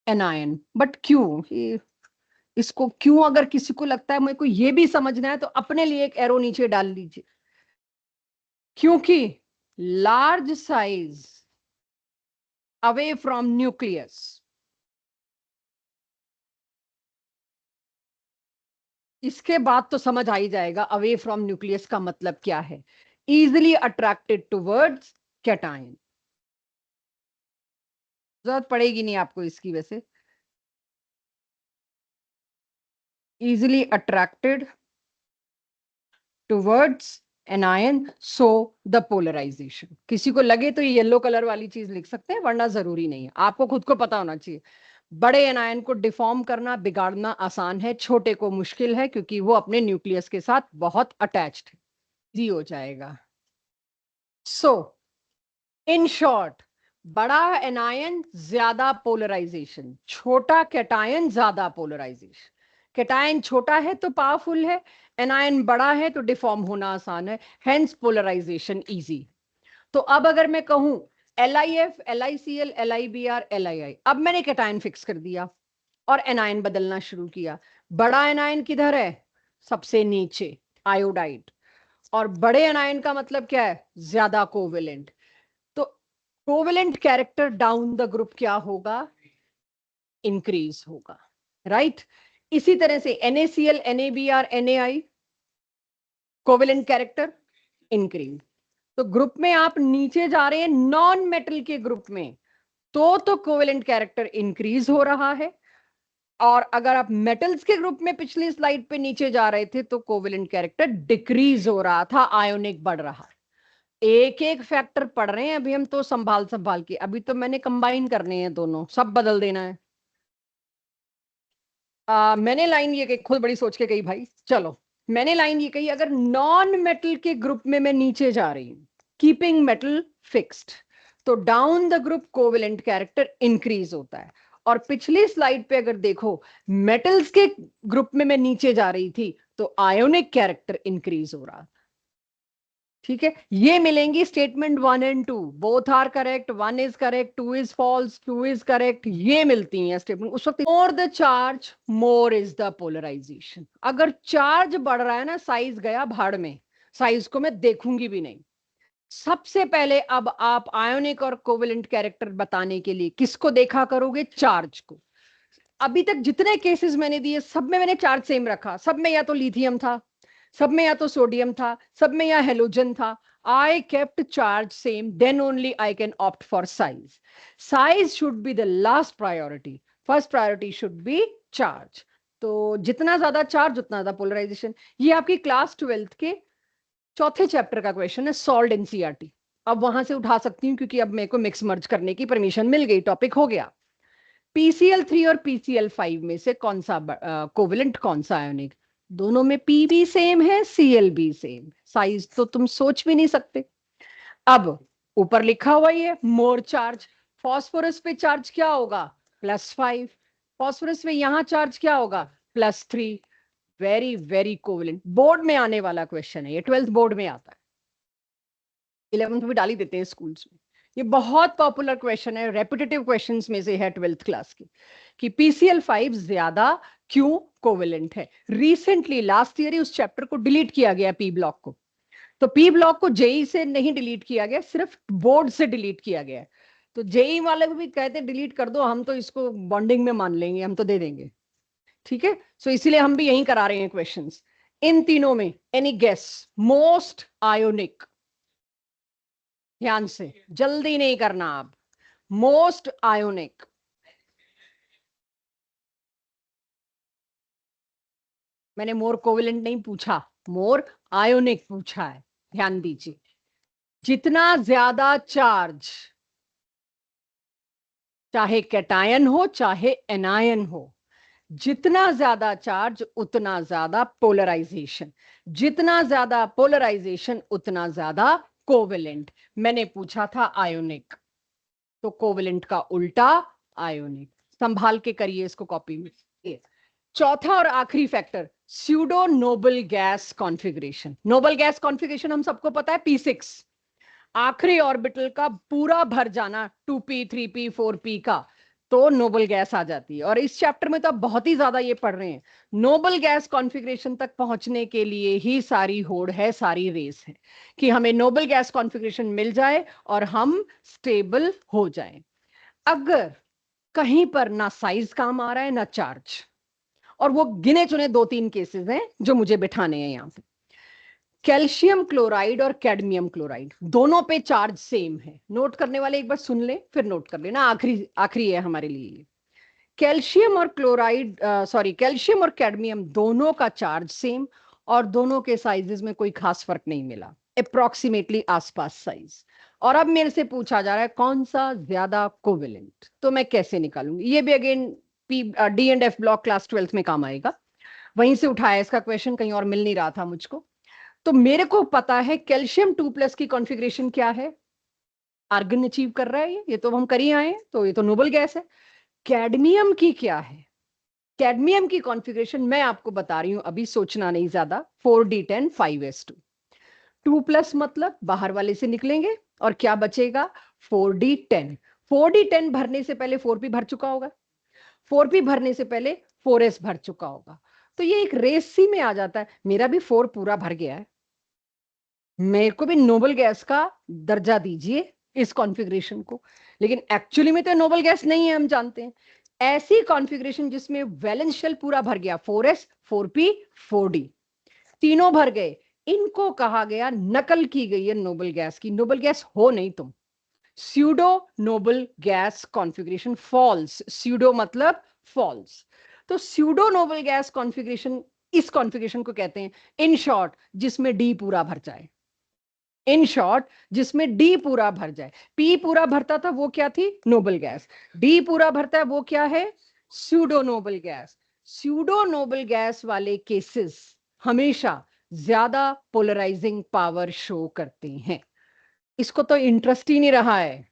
anion. But क्यों इसको क्यों, अगर किसी को लगता है मेरे को ये भी समझना है तो अपने लिए एक एरो नीचे डाल लीजिए। क्योंकि large size away from nucleus, इसके बाद तो समझ आ ही जाएगा अवे फ्रॉम न्यूक्लियस का मतलब क्या है। इजिली अट्रैक्टेड टुवर्ड्स कैटायन, जरूरत पड़ेगी नहीं आपको इसकी वैसे। Easily attracted towards anion, so the polarisation. किसी को लगे तो ये येलो कलर वाली चीज लिख सकते हैं, वरना जरूरी नहीं है, आपको खुद को पता होना चाहिए। बड़े एनायन को डिफॉर्म करना, बिगाड़ना आसान है, छोटे को मुश्किल है, क्योंकि वो अपने न्यूक्लियस के साथ बहुत अटैच्ड है। जी हो जाएगा। सो इन शॉर्ट, बड़ा एनायन ज्यादा पोलराइजेशन, छोटा कैटायन ज्यादा पोलराइजेशन। कैटायन छोटा है तो पावरफुल है, एनायन बड़ा है तो डिफॉर्म होना आसान है, हेंस पोलराइजेशन इजी। तो अब अगर मैं कहूं LiF, LiCl, LiBr, LiI, अब मैंने कैटायन फिक्स कर दिया और एनायन बदलना शुरू किया। बड़ा एनायन किधर है? सबसे नीचे, आयोडाइड। और बड़े एनायन का मतलब क्या है? ज्यादा कोवेलेंट। तो covalent character down the group क्या होगा? इंक्रीज होगा, राइट। इसी तरह से NaCl, NaBr, NaI, covalent character increase. तो ग्रुप में आप नीचे जा रहे हैं नॉन मेटल के ग्रुप में, तो कोवेलेंट कैरेक्टर इंक्रीज हो रहा है। और अगर आप मेटल्स के ग्रुप में पिछली स्लाइड पे नीचे जा रहे थे तो कोवेलेंट कैरेक्टर डिक्रीज हो रहा था, आयोनिक बढ़ रहा। एक एक फैक्टर पढ़ रहे हैं अभी हम तो, संभाल संभाल के। अभी तो मैंने कंबाइन करने हैं दोनों, सब बदल देना है। मैंने लाइन ये कही, खुद बड़ी सोच के कही भाई। चलो, मैंने लाइन ये कही, अगर नॉन मेटल के ग्रुप में मैं नीचे जा रही हूं, कीपिंग मेटल फिक्स्ड, तो down the group covalent character increase होता है। और पिछली स्लाइड पे अगर देखो, मेटल्स के ग्रुप में मैं नीचे जा रही थी तो आयोनिक कैरेक्टर इंक्रीज हो रहा। ठीक है, ये मिलेंगी statement 1 and 2, both are correct, 1 is correct, 2 is false, 2 is correct, ये मिलती हैं स्टेटमेंट उस वक्त। More the charge more is the polarisation. अगर चार्ज बढ़ रहा है ना, साइज गया भाड़ में, साइज को मैं देखूंगी भी नहीं। सबसे पहले अब आप आयोनिक और कोवेलेंट कैरेक्टर बताने के लिए किसको देखा करोगे? चार्ज को। अभी तक जितने केसेस मैंने दिए सब में मैंने चार्ज सेम रखा, सब में या तो लिथियम था, सब में या तो सोडियम था, सब में या हेलोजन था। I kept charge same, then only I can opt for size. Size should be the last priority. First priority should be charge. तो जितना ज्यादा चार्ज उतना ज्यादा पोलराइजेशन। ये आपकी क्लास 12th के चौथे चैप्टर का क्वेश्चन है, सॉल्ड एनसीईआरटी। अब वहां से उठा सकती हूँ क्योंकि अब मेरे को मिक्स मर्ज करने की परमिशन मिल गई, टॉपिक हो गया। PCl3 और PCl5 में से कौन सा कोवेलेंट, कौन सा आयोनिक? दोनों में P भी सेम है, Cl भी सेम। साइज तो तुम सोच भी नहीं सकते। अब ऊपर लिखा हुआ ही है मोर चार्ज। फॉस्फोरस पे चार्ज क्या होगा? +5। फॉस्फोरस पे यहां चार्ज क्या होगा? +3। वेरी वेरी कोवेलेंट, बोर्ड में आने वाला क्वेश्चन है ये, 12th बोर्ड में आता है, 11th भी डाल ही देते हैं स्कूल्स में। ये बहुत पॉपुलर क्वेश्चन है, रेपिटेटिव क्वेश्चंस में से है 12th क्लास की, कि PCl5 ज्यादा क्यों कोवेलेंट है। रिसेंटली लास्ट ईयर ही उस चैप्टर को डिलीट किया गया, पी ब्लॉक को। तो पी ब्लॉक को जेई से नहीं डिलीट किया गया, सिर्फ बोर्ड से डिलीट किया गया है। तो जेई वाले को भी कहते हैं डिलीट कर दो, हम तो इसको बॉन्डिंग में मान लेंगे, हम तो दे देंगे। ठीक है, सो इसीलिए हम भी यही करा रहे हैं क्वेश्चंस। इन तीनों में एनी गेस? मोस्ट आयोनिक, ध्यान से, जल्दी नहीं करना आप। मोस्ट आयोनिक, मैंने मोर कोवेलेंट नहीं पूछा, मोर आयोनिक पूछा है, ध्यान दीजिए। जितना ज्यादा चार्ज, चाहे कैटायन हो चाहे एनायन हो, जितना ज्यादा चार्ज उतना ज्यादा पोलराइजेशन, जितना ज्यादा पोलराइजेशन उतना ज्यादा कोवेलेंट। मैंने पूछा था आयोनिक, तो कोवेलेंट का उल्टा आयोनिक। संभाल के करिए इसको कॉपी में। चौथा और आखिरी factor, pseudo noble gas configuration. Nobel gas configuration हम सबको पता है, p6, आखिरी ऑर्बिटल का पूरा भर जाना 2p 3p 4p का, तो नोबल गैस आ जाती है। और इस चैप्टर में तो आप बहुत ही ज्यादा ये पढ़ रहे हैं, नोबल गैस कॉन्फ़िगरेशन तक पहुंचने के लिए ही सारी होड़ है, सारी रेस है कि हमें नोबल गैस कॉन्फ़िगरेशन मिल जाए और हम स्टेबल हो जाएं। अगर कहीं पर ना साइज काम आ रहा है ना चार्ज, और वो गिने चुने 2-3 केसेस हैं जो मुझे बिठाने हैं यहां पे, कैल्शियम क्लोराइड और कैडमियम क्लोराइड दोनों पे चार्ज सेम है। नोट करने वाले एक बार सुन ले, फिर नोट कर लेना, आखिरी आखिरी है हमारे लिए। कैल्शियम और क्लोराइड, सॉरी, कैल्शियम और कैडमियम दोनों का चार्ज सेम, और दोनों के साइजेस में कोई खास फर्क नहीं मिला, अप्रोक्सीमेटली आसपास साइज। और अब मेरे से पूछा जा रहा है कौन सा ज्यादा कोवेलेंट, तो मैं कैसे निकालूंगी? ये भी again D and F block class 12th में काम आएगा, वहीं से उठाया इसका क्वेश्चन, कहीं और मिल नहीं रहा था मुझको। तो मेरे को पता है कैल्शियम 2+ की कॉन्फ़िगरेशन क्या है, आर्गन अचीव कर रहा है, ये तो हम कर ही आए हैं, तो ये तो नोबल गैस है। कैडमियम की क्या है? कैडमियम की कॉन्फ़िगरेशन मैं आपको बता रही हूं, अभी सोचना नहीं ज्यादा, 4d10 5s2। 2+ मतलब बाहर वाले से निकलेंगे और क्या बचेगा, 4d10। 4d10 भरने से पहले 4p भर चुका होगा, 4p भरने से पहले 4s भर चुका होगा, तो ये एक रेस सी में आ जाता है। मेरा भी 4 पूरा भर गया है, मेरे को भी नोबल गैस का दर्जा दीजिए इस कॉन्फ़िगरेशन को। लेकिन एक्चुअली में तो नोबल गैस नहीं है, हम जानते हैं। ऐसी कॉन्फ़िगरेशन जिसमें वैलेंस शेल पूरा भर गया, 4s 4p 4d, तीनों भर गए, इनको कहा गया, नकल की गई है नोबल गैस की। नोबल गैस हो नहीं तुम, pseudo noble gas configuration, false, pseudo मतलब फॉल्स। तो स्यूडो नोबल गैस कॉन्फ़िगरेशन, इस कॉन्फ़िगरेशन को कहते हैं, इन शॉर्ट, जिसमें डी पूरा भर जाए। इन शॉर्ट, जिसमें डी पूरा भर जाए। पी पूरा भरता था वो क्या थी, नोबल गैस। डी पूरा भरता है वो क्या है, pseudo noble gas. Pseudo noble gas वाले केसेस हमेशा ज्यादा पोलराइजिंग पावर शो करते हैं। इसको तो इंटरेस्ट ही नहीं रहा है,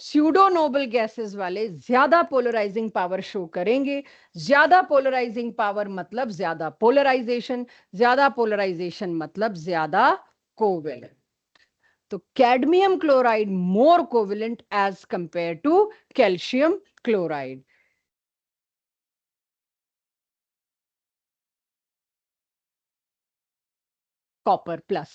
स्यूडो नोबल गैसेस वाले ज्यादा पोलराइजिंग पावर शो करेंगे। ज्यादा पोलराइजिंग पावर मतलब ज्यादा पोलराइजेशन, ज्यादा पोलराइजेशन मतलब ज्यादा कोवेलेंट। तो cadmium chloride more covalent as compare to calcium chloride. Copper plus,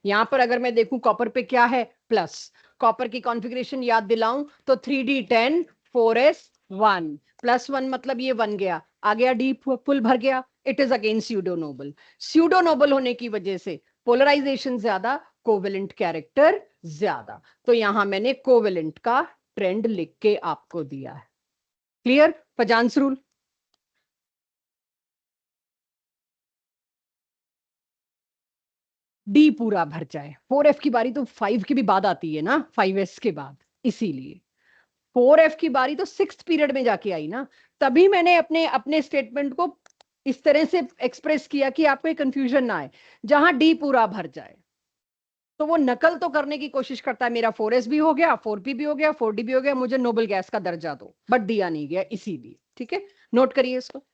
यहां पर अगर मैं देखूं कॉपर पे क्या है, प्लस। कॉपर की कॉन्फ़िगरेशन याद दिलाऊं तो 3d10 4s1, +1 मतलब ये 1 गया, आ गया डी फुल भर गया, it is again pseudo noble. Pseudo noble होने की वजह से पोलराइजेशन ज्यादा, कोवेलेंट कैरेक्टर ज्यादा। तो यहां मैंने कोवेलेंट का ट्रेंड लिख के आपको दिया है। Clear, पजांस rule. डी पूरा भर जाए, 4f की बारी तो 5 की भी बाद आती है ना, 5s के बाद, इसीलिए 4f की बारी तो 6th पीरियड में जाके आई ना। तभी मैंने अपने अपने स्टेटमेंट को इस तरह से एक्सप्रेस किया कि आपको कंफ्यूजन ना आए, जहां डी पूरा भर जाए। तो वो नकल तो करने की कोशिश करता है, मेरा 4s भी हो गया, 4p भी हो गया, 4d भी हो गया, मुझे नोबल गैस का दर्जा दो, बट दिया नहीं गया इसीलिए। ठीक है, नोट करिए इसको।